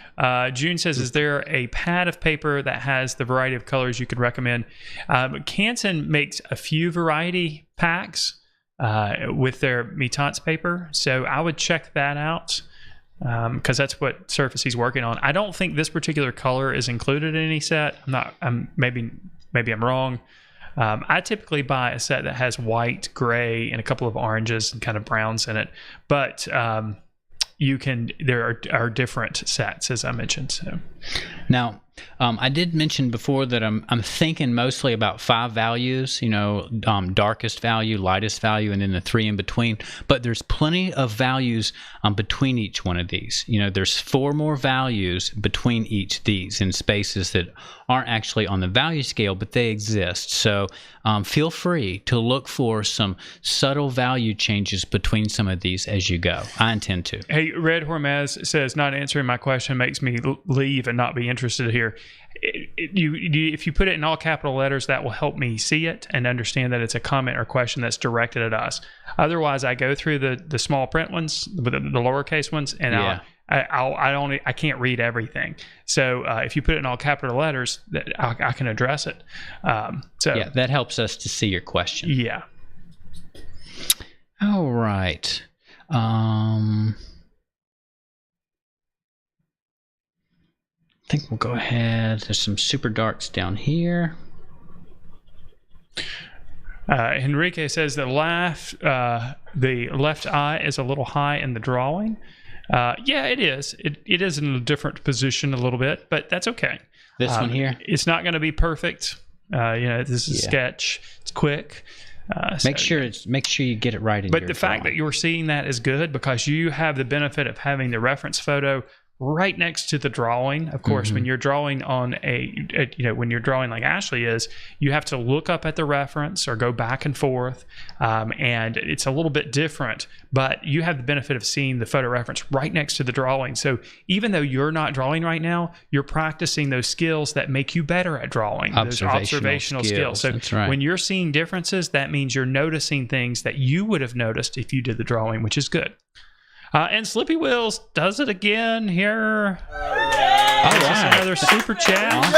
June says, is there a pad of paper that has the variety of colors you could recommend? Canson makes a few variety packs with their Mitance paper, so I would check that out. because that's what surface he's working on. I don't think this particular color is included in any set. Maybe I'm wrong. I typically buy a set that has white, gray, and a couple of oranges and kind of browns in it. But there are different sets, as I mentioned. So now, I did mention before that I'm thinking mostly about 5 values, darkest value, lightest value, and then the 3 in between. But there's plenty of values between each one of these. There's 4 more values between each of these in spaces that aren't actually on the value scale, but they exist. So feel free to look for some subtle value changes between some of these as you go. I intend to. Hey, Red Hormez says, not answering my question makes me leave and not be interested here. If you put it in all capital letters, that will help me see it and understand that it's a comment or question that's directed at us. Otherwise, I go through the small print ones, the lowercase ones, and I can't read everything. So if you put it in all capital letters, I can address it. Yeah, that helps us to see your question. Yeah. All right. I think we'll go ahead. There's some super darks down here. Enrique says the left eye is a little high in the drawing. Yeah, it is. It is in a different position a little bit, but that's okay. This one here? It's not going to be perfect. This is a sketch. It's quick. Make sure you get it right in your But the fact that you're seeing that is good because you have the benefit of having the reference photo right next to the drawing. Of course, when you're drawing on when you're drawing like Ashley is, you have to look up at the reference or go back and forth, and it's a little bit different, but you have the benefit of seeing the photo reference right next to the drawing. So even though you're not drawing right now, you're practicing those skills that make you better at drawing, those observational skills. So when you're seeing differences, that means you're noticing things that you would have noticed if you did the drawing, which is good. And Slippy Wheels does it again here. All right. Another super chat. Awesome.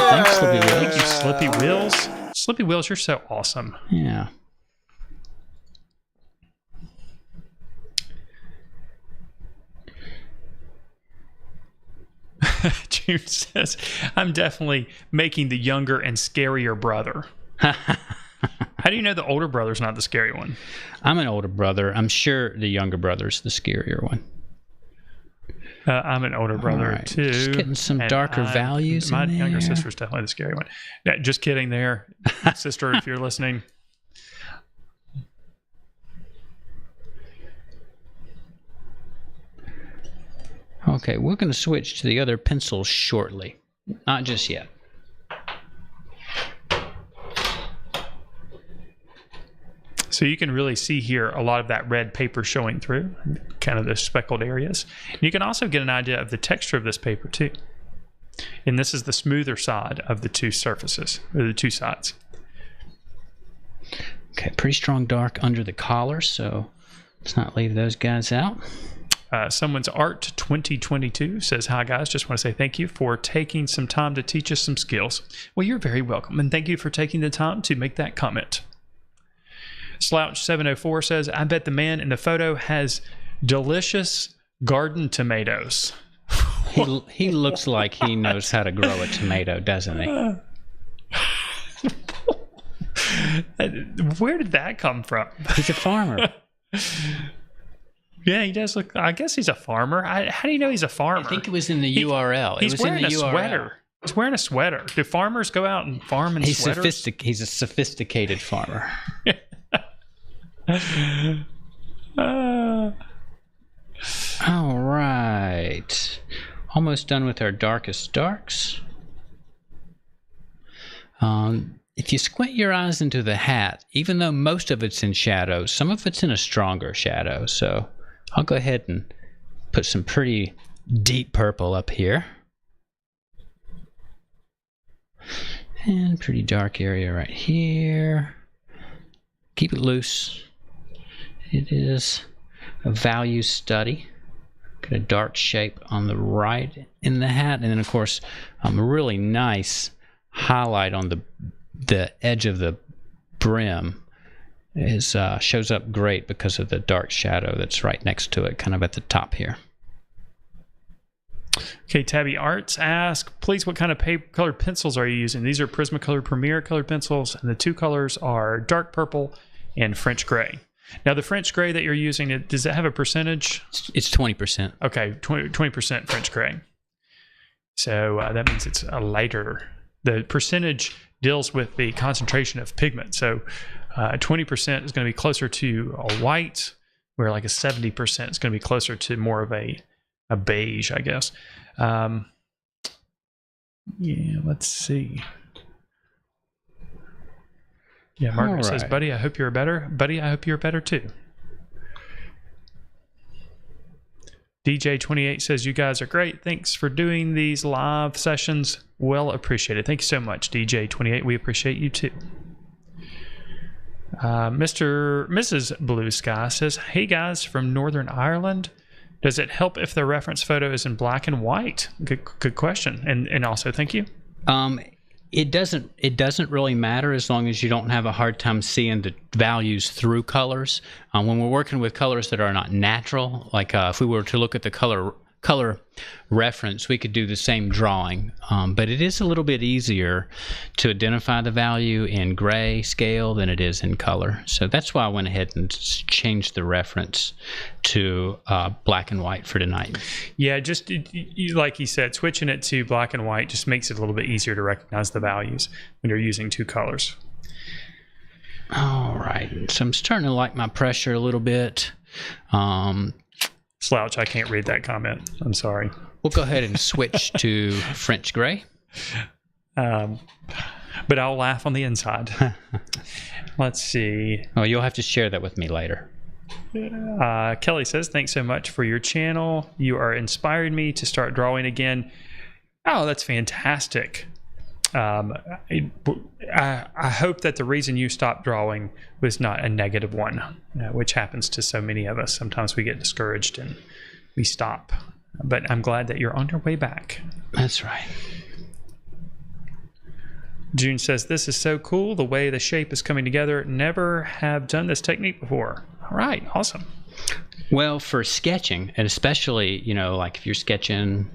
Thanks, Slippy Wheels. Thank you, Slippy Wheels. Slippy Wheels, you're so awesome. Yeah. June says, I'm definitely making the younger and scarier brother. How do you know the older brother's not the scary one? I'm an older brother. I'm sure the younger brother's the scarier one. I'm an older brother too. Just getting some darker values My in there. younger sister's definitely the scary one. Yeah, just kidding there. Sister, if you're listening. Okay, we're going to switch to the other pencils shortly. Not just yet. So you can really see here a lot of that red paper showing through, kind of the speckled areas. You can also get an idea of the texture of this paper too. And this is the smoother side of the two surfaces, or the two sides. Okay, pretty strong dark under the collar, so let's not leave those guys out. Someone's Art 2022 says, hi guys, just want to say thank you for taking some time to teach us some skills. Well, you're very welcome, and thank you for taking the time to make that comment. Slouch 704 says, I bet the man in the photo has delicious garden tomatoes. He looks like he knows how to grow a tomato, doesn't he? Where did that come from? He's a farmer. Yeah, he does look. I guess he's a farmer. How do you know he's a farmer? I think it was in the URL. He's wearing a sweater. He's wearing a sweater. Do farmers go out and farm in sweaters? He's a sophisticated farmer. All right. Almost done with our darkest darks. If you squint your eyes into the hat, even though most of it's in shadow, some of it's in a stronger shadow. So I'll go ahead and put some pretty deep purple up here. And pretty dark area right here. Keep it loose. It is a value study. Got a dark shape on the right in the hat, and then of course a really nice highlight on the edge of the brim is shows up great because of the dark shadow that's right next to it, kind of at the top here. Okay, Tabby Arts asks, please, what kind of colored pencils are you using? These are Prismacolor Premier colored pencils, and the two colors are dark purple and French gray. Now, the French gray that you're using, does it have a percentage? It's 20%. Okay, 20% French gray. So that means it's a lighter. The percentage deals with the concentration of pigment. So 20% is going to be closer to a white, where like a 70% is going to be closer to more of a beige, I guess. Yeah, let's see. Yeah, Margaret says, buddy, I hope you're better. Buddy, I hope you're better too. DJ28 says, you guys are great. Thanks for doing these live sessions. Well appreciated. Thank you so much, DJ28. We appreciate you too. Mrs. Blue Sky says, hey guys from Northern Ireland. Does it help if the reference photo is in black and white? Good question. And also, thank you. It doesn't really matter as long as you don't have a hard time seeing the values through colors. When we're working with colors that are not natural, like if we were to look at the color reference, we could do the same drawing, but it is a little bit easier to identify the value in gray scale than it is in color. So that's why I went ahead and changed the reference to black and white for tonight. Yeah, just like he said, switching it to black and white just makes it a little bit easier to recognize the values when you're using two colors. All right, so I'm starting to like my pressure a little bit. Slouch, I can't read that comment. I'm sorry. We'll go ahead and switch to French gray. But I'll laugh on the inside. Let's see. Oh, you'll have to share that with me later. Kelly says, thanks so much for your channel. You are inspiring me to start drawing again. Oh, that's fantastic. I hope that the reason you stopped drawing was not a negative one, which happens to so many of us. Sometimes we get discouraged and we stop. But I'm glad that you're on your way back. That's right. June says, this is so cool, the way the shape is coming together. Never have done this technique before. All right, awesome. Well, for sketching, and especially, like if you're sketching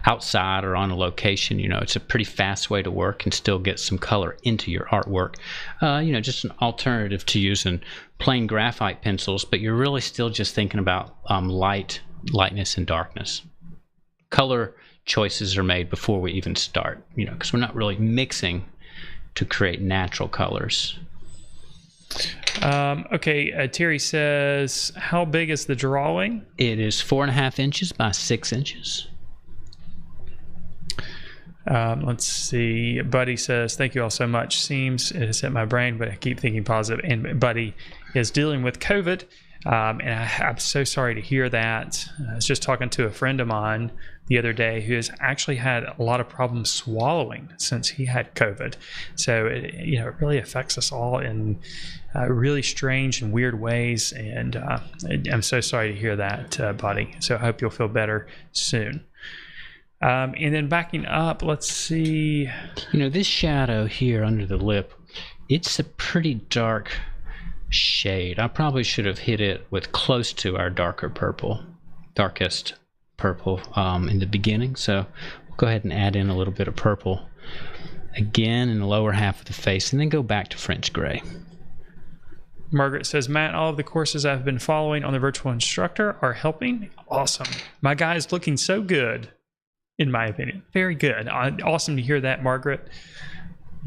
outside or on a location, it's a pretty fast way to work and still get some color into your artwork. Just an alternative to using plain graphite pencils, but you're really still just thinking about lightness and darkness. Color choices are made before we even start, because we're not really mixing to create natural colors. Okay, Terry says, how big is the drawing? It is 4.5 inches by 6 inches. Let's see. Buddy says, thank you all so much. Seems it has hit my brain, but I keep thinking positive. And Buddy is dealing with COVID. And I'm so sorry to hear that. I was just talking to a friend of mine the other day who has actually had a lot of problems swallowing since he had COVID. So it really affects us all in really strange and weird ways. And I'm so sorry to hear that, Buddy. So I hope you'll feel better soon. And then backing up, let's see. This shadow here under the lip, it's a pretty dark shade. I probably should have hit it with close to our darkest purple in the beginning. So we'll go ahead and add in a little bit of purple again in the lower half of the face, and then go back to French gray. Margaret says, Matt, all of the courses I've been following on the Virtual Instructor are helping. Awesome. My guy is looking so good, in my opinion. Very good. Awesome to hear that, Margaret.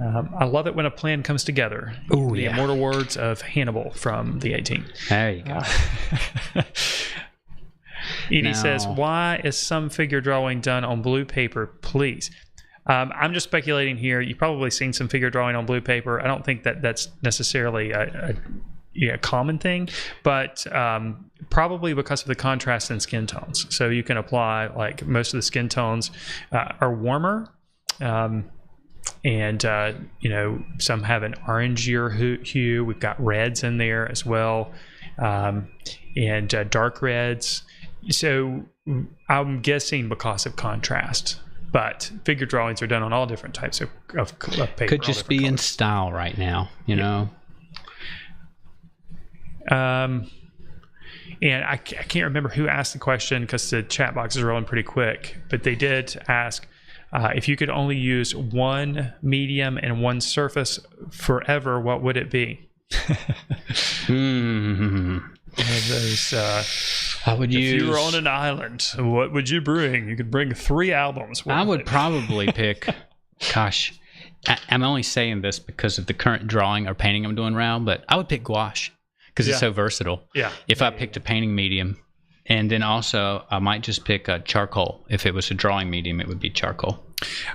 I love it when a plan comes together. Ooh, the immortal words of Hannibal from the 18. There you go. Edie says, why is some figure drawing done on blue paper, please? I'm just speculating here. You've probably seen some figure drawing on blue paper. I don't think that that's necessarily a common thing, but probably because of the contrast in skin tones. So you can apply, like, most of the skin tones are warmer, and some have an orangier hue. We've got reds in there as well, and dark reds. So I'm guessing because of contrast. But figure drawings are done on all different types of paper. Could just be in style right now, you know. And I can't remember who asked the question because the chat box is rolling pretty quick, but they did ask if you could only use one medium and one surface forever, what would it be? Those, I would use. If you were on an island, what would you bring? You could bring 3 albums. I would probably pick. Gosh, I'm only saying this because of the current drawing or painting I'm doing now, but I would pick gouache because it's so versatile. Yeah. If I picked a painting medium, and then also I might just pick a charcoal. If it was a drawing medium, it would be charcoal.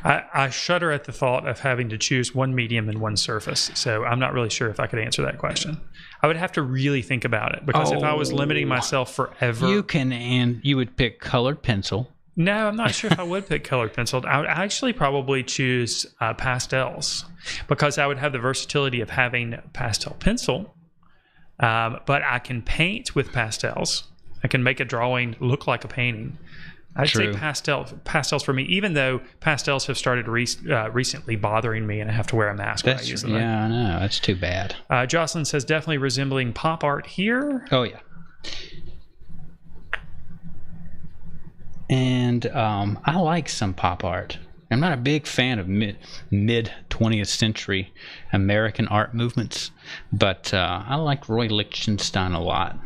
I shudder at the thought of having to choose one medium and one surface, so I'm not really sure if I could answer that question. I would have to really think about it, because if I was limiting myself forever... You would pick colored pencil. No, I'm not sure if I would pick colored pencil. I would actually probably choose pastels, because I would have the versatility of having pastel pencil, but I can paint with pastels. I can make a drawing look like a painting. I'd say pastels for me, even though pastels have started recently bothering me and I have to wear a mask when I use them. Yeah, I know. That's too bad. Jocelyn says, definitely resembling pop art here. Oh, yeah. And I like some pop art. I'm not a big fan of mid 20th century American art movements, but I like Roy Lichtenstein a lot.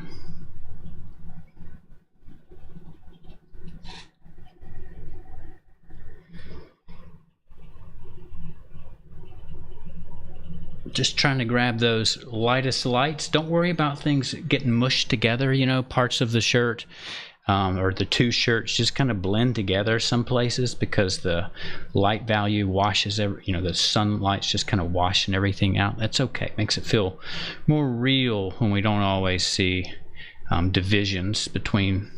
Just trying to grab those lightest lights. Don't worry about things getting mushed together, parts of the shirt or the 2 shirts just kind of blend together some places because the light value washes, the sunlight's just kind of washing everything out. That's okay. Makes it feel more real when we don't always see divisions between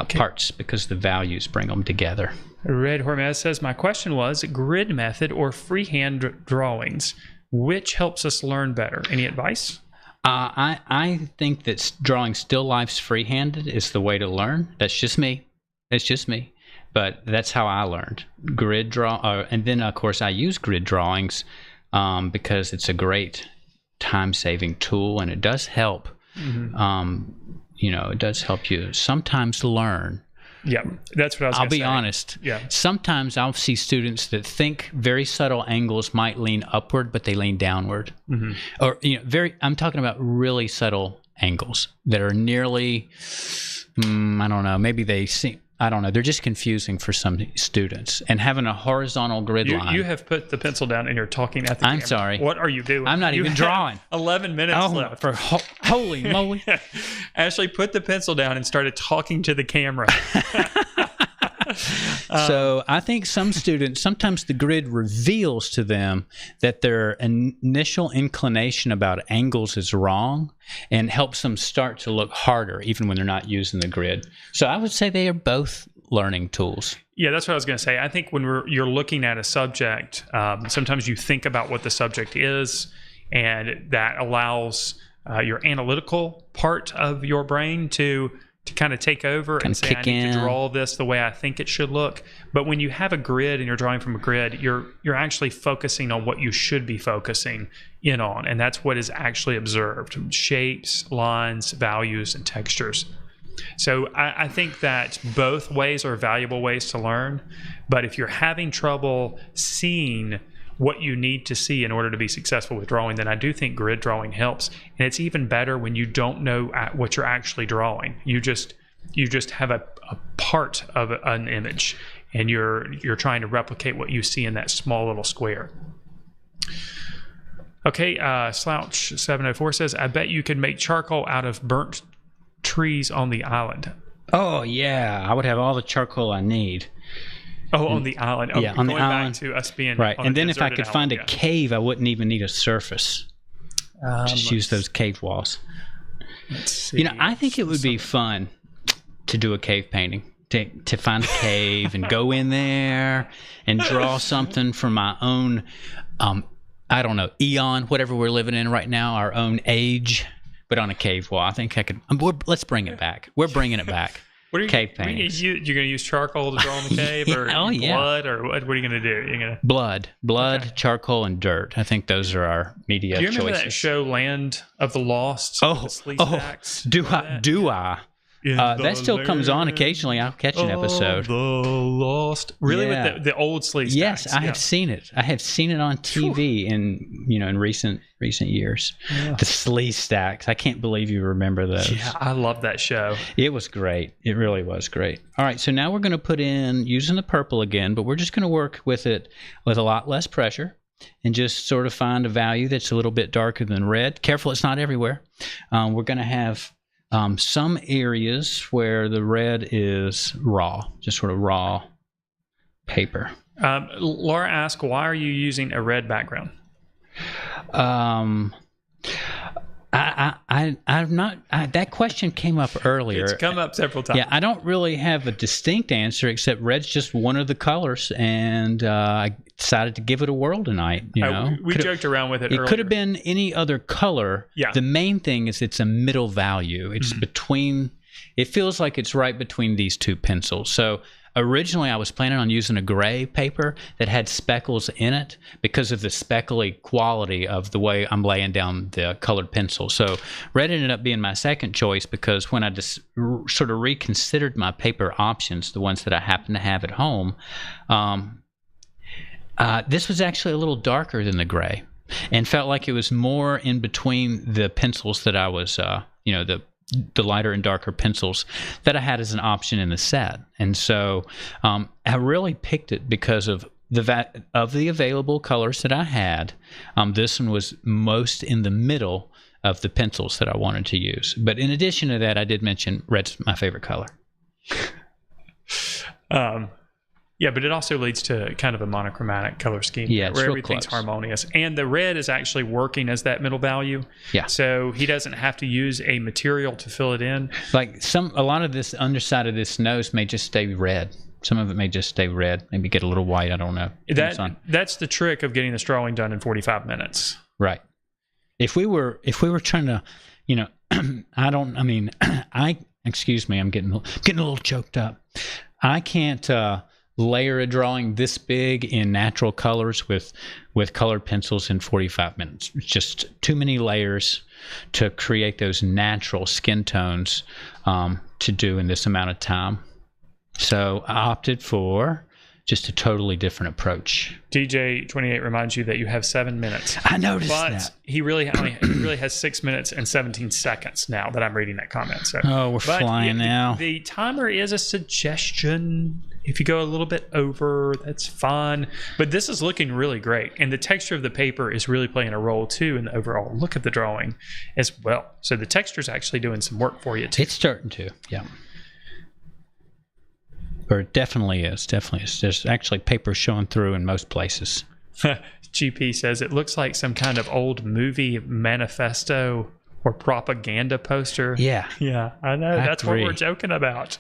parts because the values bring them together. Red Hormez says, my question was grid method or freehand drawings. Which helps us learn better? Any advice? I think that drawing still lifes freehanded is the way to learn. That's just me. But that's how I learned. And then, of course, I use grid drawings because it's a great time-saving tool, and it does help. Mm-hmm. It does help you sometimes learn. Yeah, that's what I was going to say. I'll be honest. Yeah. Sometimes I'll see students that think very subtle angles might lean upward, but they lean downward. Mm-hmm. Or, I'm talking about really subtle angles that are nearly, I don't know, maybe they seem, I don't know, they're just confusing for some students. And having a horizontal grid line. You have put the pencil down and you're talking at the camera. I'm sorry. What are you doing? I'm not even drawing. 11 minutes left. Holy moly. Ashley put the pencil down and started talking to the camera. So I think some students, sometimes the grid reveals to them that their initial inclination about angles is wrong and helps them start to look harder even when they're not using the grid. So I would say they are both learning tools. Yeah, that's what I was going to say. I think when you're looking at a subject, sometimes you think about what the subject is, and that allows your analytical part of your brain to kind of take over and say, I need to draw this the way I think it should look. But when you have a grid and you're drawing from a grid, you're actually focusing on what you should be focusing in on, and that's what is actually observed: shapes, lines, values, and textures. So I think that both ways are valuable ways to learn, but if you're having trouble seeing what you need to see in order to be successful with drawing, then I do think grid drawing helps. And it's even better when you don't know what you're actually drawing. You just have a part of an image, and you're trying to replicate what you see in that small little square. Okay, Slouch 704 says, I bet you could make charcoal out of burnt trees on the island. Oh yeah, I would have all the charcoal I need. Oh, on the island. Oh, yeah, on the island. Back to us being right. On and then if I could find a cave, I wouldn't even need a surface. Just use those cave walls. Let's see. I think it would be fun to do a cave painting. To find a cave and go in there and draw something from my own, I don't know, eon, whatever we're living in right now, our own age, but on a cave wall. I think I could. Let's bring it back. We're bringing it back. What are you, cave paintings. You're going to use charcoal to draw in the cave, or blood, or what are you going to do? You're gonna blood, okay. Charcoal, and dirt. I think those are our media choices. Do you remember that show, Land of the Lost? Do I? That still comes on occasionally. I'll catch an episode. The Lost, really, with the old sleeve. Yes, I have seen it. I have seen it on TV in recent years. Yeah. The Slee Stacks. I can't believe you remember those. Yeah, I love that show. It was great. It really was great. All right, so now we're going to put in using the purple again, but we're just going to work with it with a lot less pressure and just sort of find a value that's a little bit darker than red. Careful, it's not everywhere. We're going to have some areas where the red is raw, just sort of raw paper. Laura asked, why are you using a red background? I've not. That question came up earlier. It's come up several times. Yeah, I don't really have a distinct answer except red's just one of the colors, and I decided to give it a whirl tonight. We joked around with it earlier. It could have been any other color. Yeah. The main thing is it's a middle value. It's between. It feels like it's right between these two pencils. So originally I was planning on using a gray paper that had speckles in it because of the speckly quality of the way I'm laying down the colored pencil. So red ended up being my second choice because when I just sort of reconsidered my paper options, the ones that I happen to have at home, this was actually a little darker than the gray and felt like it was more in between the pencils that I was, the lighter and darker pencils that I had as an option in the set. And so I really picked it because of the available colors that I had. This one was most in the middle of the pencils that I wanted to use. But in addition to that, I did mention red's my favorite color. Yeah, but it also leads to kind of a monochromatic color scheme where everything's harmonious. And the red is actually working as that middle value. Yeah. So he doesn't have to use a material to fill it in. Like a lot of this underside of this nose may just stay red. Some of it may just stay red, maybe get a little white, I don't know. That's the trick of getting this drawing done in 45 minutes. Right. If we were trying to, excuse me, I'm getting a little choked up. I can't layer a drawing this big in natural colors with colored pencils in 45 minutes. It's just too many layers to create those natural skin tones to do in this amount of time. So I opted for just a totally different approach. DJ28 reminds you that you have 7 minutes. I noticed but that. He really has 6 minutes and 17 seconds now that I'm reading that comment. So, we're flying now. The timer is a suggestion. If you go a little bit over, that's fine. But this is looking really great. And the texture of the paper is really playing a role, too, in the overall look of the drawing as well. So the texture is actually doing some work for you, too. It's starting to, yeah. Or it definitely is. There's actually paper showing through in most places. GP says it looks like some kind of old movie manifesto or propaganda poster. Yeah. Yeah, I know. That's what we're joking about.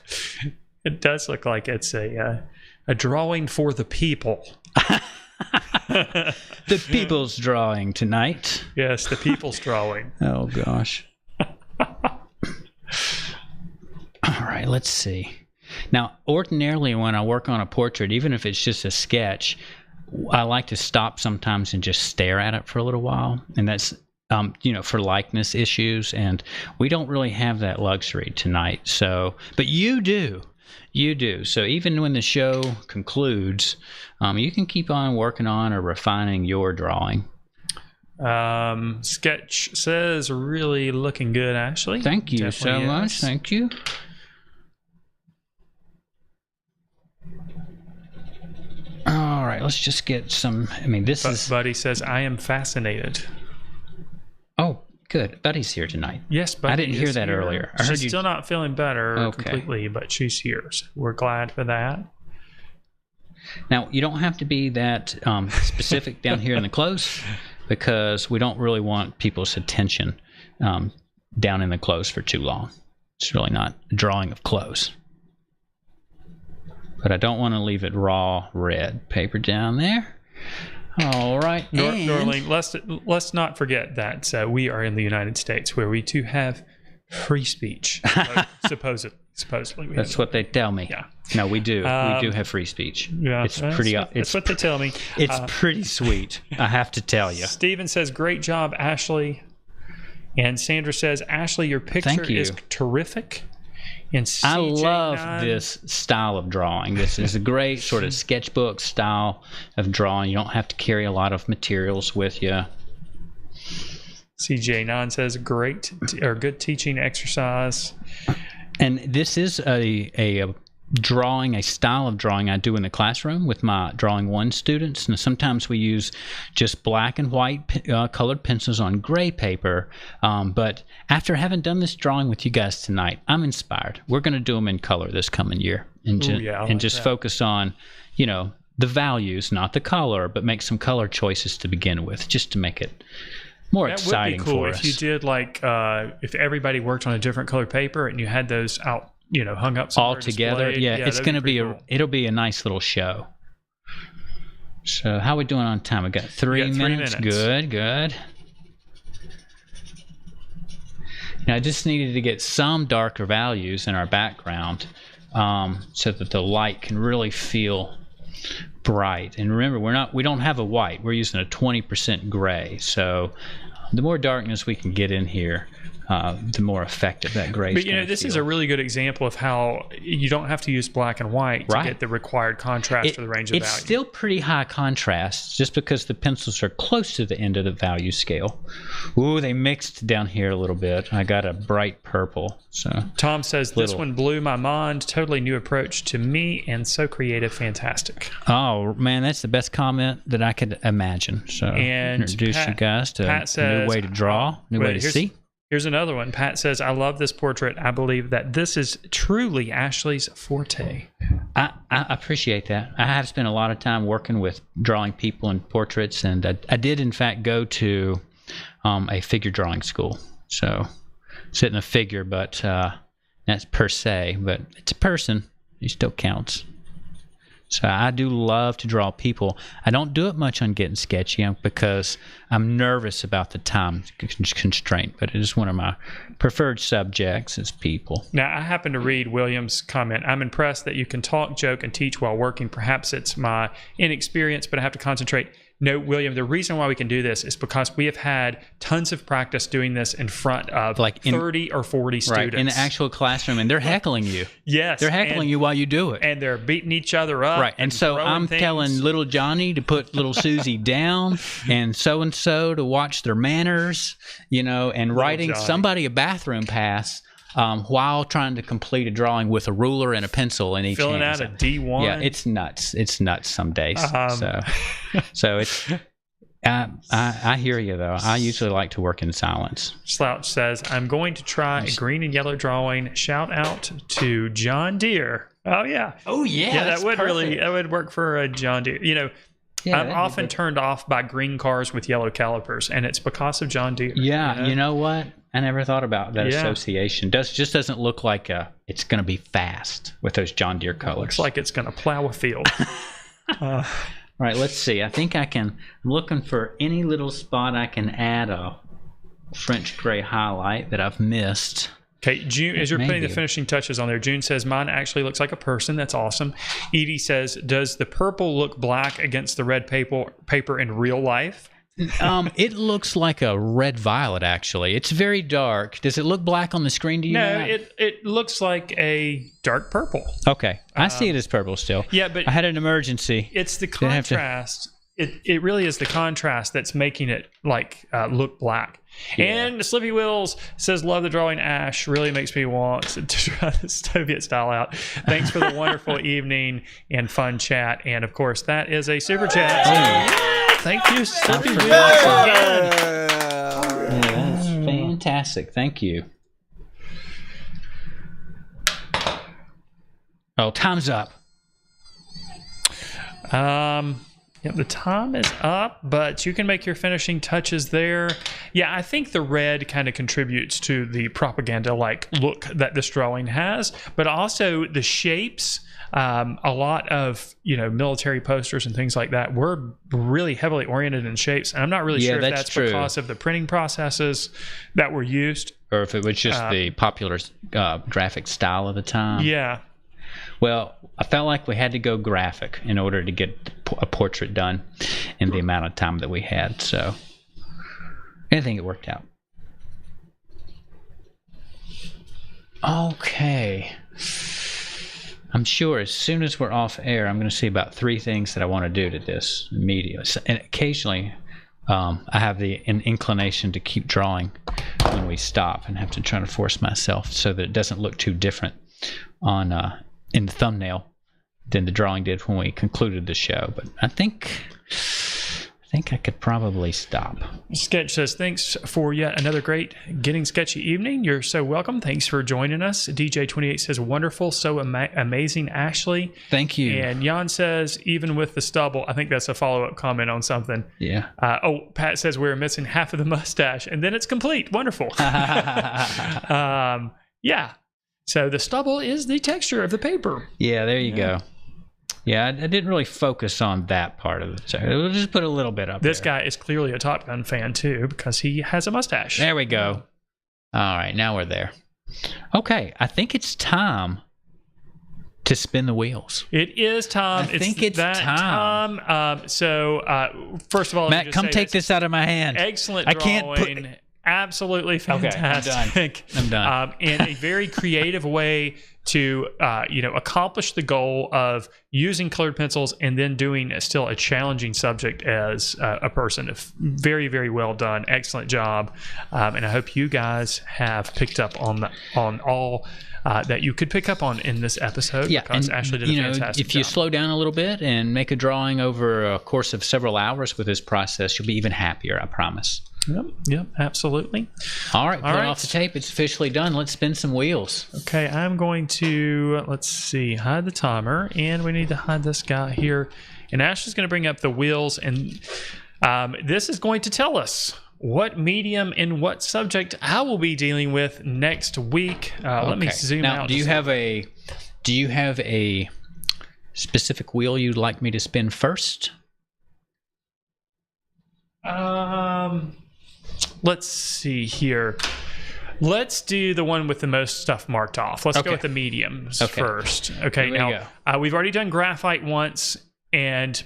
It does look like it's a drawing for the people. The people's drawing tonight. Yes, the people's drawing. Oh, gosh. All right, let's see. Now, ordinarily when I work on a portrait, even if it's just a sketch, I like to stop sometimes and just stare at it for a little while. And that's, for likeness issues. And we don't really have that luxury tonight. So, but you do. You do. So even when the show concludes, you can keep on working on or refining your drawing. Sketch says really looking good, Ashley. Thank you so much. Thank you. All right, let's just get some. Buddy says, I am fascinated. Oh, good. Buddy's here tonight. Yes, Buddy. I didn't hear that earlier. I heard she's still not feeling better completely, but she's here. So we're glad for that. Now, you don't have to be that specific down here in the close because we don't really want people's attention down in the close for too long. It's really not a drawing of clothes. But I don't want to leave it raw red paper down there. All right. Norleen, let's not forget that we are in the United States where we too have free speech, supposedly. Supposedly. That's what they tell me. Yeah. No, we do. We do have free speech. Yeah, it's pretty. That's what they tell me. It's pretty sweet, I have to tell you. Steven says, "Great job, Ashley." And Sandra says, "Ashley, your picture is terrific." And CJ I love this style of drawing. This is a great sort of sketchbook style of drawing. You don't have to carry a lot of materials with you. CJ9 says, "Great or good teaching exercise." And this is a drawing, a style of drawing I do in the classroom with my Drawing 1 students. And sometimes we use just black and white colored pencils on gray paper. But after having done this drawing with you guys tonight, I'm inspired. We're going to do them in color this coming year. And, just focus on, the values, not the color, but make some color choices to begin with, just to make it more exciting for us. If you did if everybody worked on a different colored paper and you had those out, hung up somewhere all together. Displayed. It's going to be cool. It'll be a nice little show. So how are we doing on time? We got 3 minutes. Good. I just needed to get some darker values in our background so that the light can really feel bright. And remember, we don't have a white. We're using a 20% gray. So the more darkness we can get in here, the more effective that gray is. But this is a really good example of how you don't have to use black and white to get the required contrast for the range of value. It's still pretty high contrast just because the pencils are close to the end of the value scale. Ooh, they mixed down here a little bit. I got a bright purple. So Tom says, "This one blew my mind. Totally new approach to me and so creative. Fantastic." Oh, man, that's the best comment that I could imagine. So introduce you guys to a new way to draw, new way to see. Here's another one. Pat says, "I love this portrait. I believe that this is truly Ashley's forte." I appreciate that. I have spent a lot of time working with drawing people in portraits, and I did, in fact, go to a figure drawing school. So, sitting a figure, but that's per se, but it's a person. He still counts. So I do love to draw people. I don't do it much on Getting Sketchy because I'm nervous about the time constraint, but it is one of my preferred subjects is people. Now, I happen to read William's comment. "I'm impressed that you can talk, joke, and teach while working. Perhaps it's my inexperience, but I have to concentrate." No, William, the reason why we can do this is because we have had tons of practice doing this in front of 30 or 40 students. Right, in the actual classroom, and they're heckling you. Yes. They're heckling you while you do it. And they're beating each other up. Right, and so I'm telling little Johnny to put little Susie down and so to watch their manners, and writing somebody a bathroom pass while trying to complete a drawing with a ruler and a pencil in each hand. Filling out a D1. Yeah, it's nuts. It's nuts some days. So it's. I hear you though. I usually like to work in silence. Slouch says, "I'm going to try a green and yellow drawing. Shout out to John Deere." Oh yeah. Oh yeah. Yeah, that would work for a John Deere. I'm often turned off by green cars with yellow calipers, and it's because of John Deere. Yeah, you know what? I never thought about that association. Just doesn't look like it's going to be fast with those John Deere colors. Looks like it's going to plow a field. All right, let's see. I think I'm looking for any little spot I can add a French gray highlight that I've missed. Okay, June, as you're putting the finishing touches on there, June says, "Mine actually looks like a person." That's awesome. Edie says, "Does the purple look black against the red paper in real life?" It looks like a red violet, actually. It's very dark. Does it look black on the screen to you? No, it looks like a dark purple. Okay. I see it as purple still. Yeah, but I had an emergency. It's the contrast. It really is the contrast that's making it look black. Yeah. And Slippy Wills says, "Love the drawing, Ash. Really makes me want to try the Soviet style out. Thanks for the wonderful evening and fun chat." And of course, that is a super chat. Thank you, Slippy Wills. That's fantastic. Thank you. Oh, time's up. Yep, the time is up, but you can make your finishing touches there. Yeah, I think the red kind of contributes to the propaganda-like look that this drawing has, but also the shapes. A lot of military posters and things like that were really heavily oriented in shapes, and I'm not really sure if that's because of the printing processes that were used. or if it was just the popular graphic style of the time. Yeah. Well, I felt like we had to go graphic in order to get a portrait done in the amount of time that we had. So I think it worked out. Okay. I'm sure as soon as we're off air, I'm going to see about 3 things that I want to do to this media. And occasionally, I have the inclination to keep drawing when we stop and have to try to force myself so that it doesn't look too different on in the thumbnail than the drawing did when we concluded the show. But I think I could probably stop. Sketch says, thanks for yet another great Getting Sketchy evening. You're so welcome. Thanks for joining us. DJ28 says, wonderful. So amazing, Ashley. Thank you. And Jan says, even with the stubble, I think that's a follow-up comment on something. Yeah. Pat says, we're missing half of the mustache, and then it's complete. Wonderful. Yeah. So the stubble is the texture of the paper. Yeah, there you go. Yeah, I didn't really focus on that part of it. So we'll just put a little bit up This there. guy is clearly a Top Gun fan, too, because he has a mustache. There we go. All right, now we're there. Okay, I think it's time to spin the wheels. It is time. I think it's time. First of all, Matt, come take this out of my hand. Excellent I drawing. can't put... Absolutely fantastic. Okay, I'm done. And a very creative way to accomplish the goal of using colored pencils and then doing still a challenging subject as a person. Very, very well done. Excellent job. And I hope you guys have picked up on all that you could pick up on in this episode. Yeah, because and Ashley did a fantastic if you job. slow down a little bit and make a drawing over a course of several hours with this process, you'll be even happier, I promise. Yep, absolutely. All right, off the tape. It's officially done. Let's spin some wheels. Okay, I'm going to, hide the timer, and we need to hide this guy here. And Ashley's going to bring up the wheels, and this is going to tell us what medium and what subject I will be dealing with next week. Let me zoom out. Do you have a specific wheel you'd like me to spin first? Let's see here. Let's do the one with the most stuff marked off. Let's go with the mediums first. Okay, now we've already done graphite once, and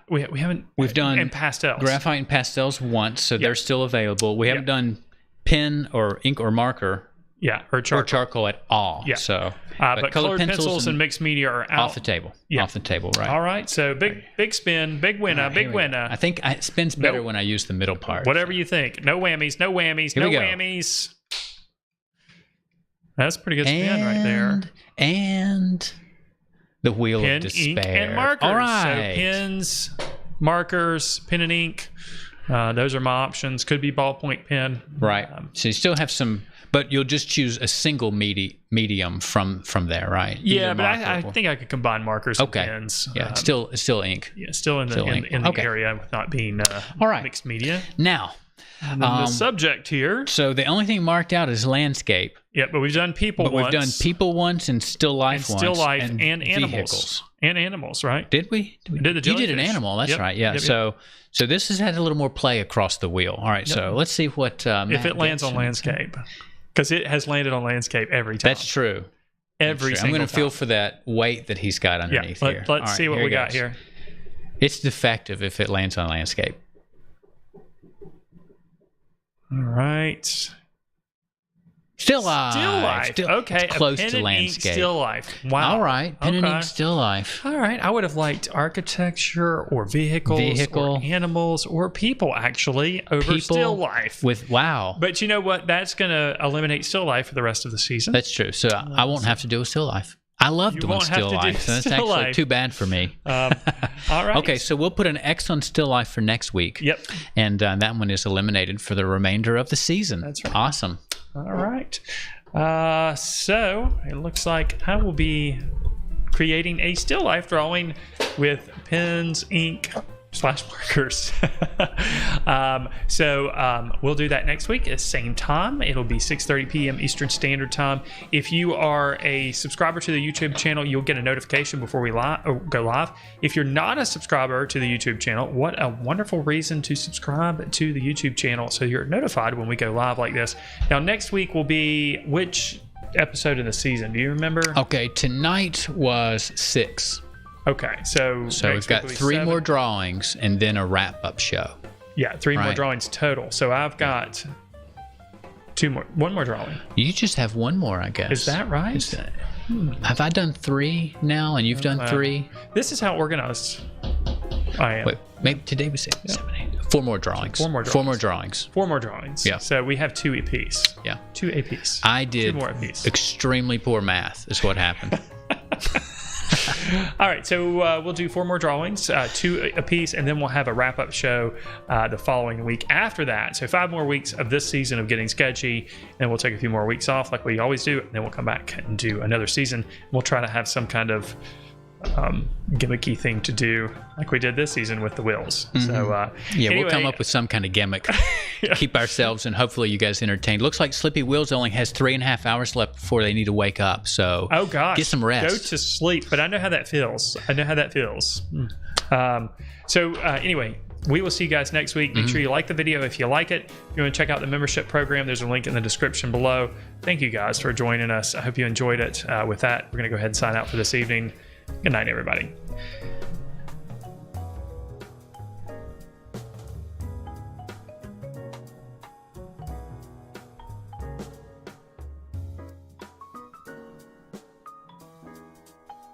we've done and pastels. Graphite and pastels once, so they're still available. We haven't done pen or ink or marker. Yeah, or charcoal at all. Yeah. So, but colored pencils and mixed media are out. Off the table. Yeah. Off the table, right. All right, so big spin, big winner, big winner. I think it spins better when I use the middle part. Whatever you think. No whammies, no whammies, Here no whammies. That's a pretty good spin right there. And the wheel pen, of despair. Ink, and markers. All right. So pens, markers, pen and ink. Those are my options. Could be ballpoint pen. Right. So you still have some... But you'll just choose a single medium from there, right? Yeah, but I think I could combine markers and pens. Yeah, it's still ink. Yeah, still in the area with not being mixed media. Now, the subject here. So the only thing marked out is landscape. Yeah, but we've done people once. We've done people once and still life once. Still life and animals. Vehicles. And animals, right? Did we? We did the jellyfish. You did an animal, that's right. Yeah. Yep. So this has had a little more play across the wheel. All right, so let's see what if it lands on landscape. Because it has landed on landscape every time. That's true. Every single time. I'm going to feel for that weight that he's got underneath here. Let's see what we got here. It's defective if it lands on landscape. All right. Still life. Still life. Okay. Close pen to and landscape. Ink, still life. Wow. All right. Pen and ink, still life. All right. I would have liked architecture or vehicles or animals or people actually over still life. Wow. But you know what? That's going to eliminate still life for the rest of the season. That's true. So I won't have to do a still life. I love doing still life. So that's actually too bad for me. All right. Okay, so we'll put an X on still life for next week. Yep. And that one is eliminated for the remainder of the season. That's right. Awesome. All right. So it looks like I will be creating a still life drawing with pens, ink, / markers. We'll do that next week at the same time. It'll be 6:30 p.m. Eastern Standard Time. If you are a subscriber to the YouTube channel, you'll get a notification before we go live. If you're not a subscriber to the YouTube channel, what a wonderful reason to subscribe to the YouTube channel so you're notified when we go live like this. Now, next week will be which episode of the season? Do you remember? Okay, tonight was 6. Okay, so we've got 3 more drawings and then a wrap-up show. Yeah, 3 more drawings total. So I've got 1 more drawing. You just have 1 more, I guess. Is that right? Have I done 3 now and you've done 3? This is how organized I am. Wait, maybe today was 6, 7, 8. 4 more drawings. 4 more drawings. 4 more drawings. 4 more drawings. Yeah. So we have 2 apiece. Yeah. 2 apiece. I did 2 more apiece. Extremely poor math is what happened. All right, so we'll do 4 more drawings, 2 apiece, and then we'll have a wrap-up show the following week after that. So 5 more weeks of this season of Getting Sketchy, and we'll take a few more weeks off like we always do, and then we'll come back and do another season. We'll try to have some kind of gimmicky thing to do like we did this season with the wheels. Mm-hmm. So anyway, we'll come up with some kind of gimmick. Keep ourselves and hopefully you guys entertained. Looks like Slippy Wheels only has 3.5 hours left before they need to wake up. So oh gosh, get some rest. Go to sleep. But I know how that feels. Anyway, we will see you guys next week. Make sure you like the video if you like it. If you want to check out the membership program, there's a link in the description below. Thank you guys for joining us. I hope you enjoyed it. With that, we're going to go ahead and sign out for this evening. Good night, everybody.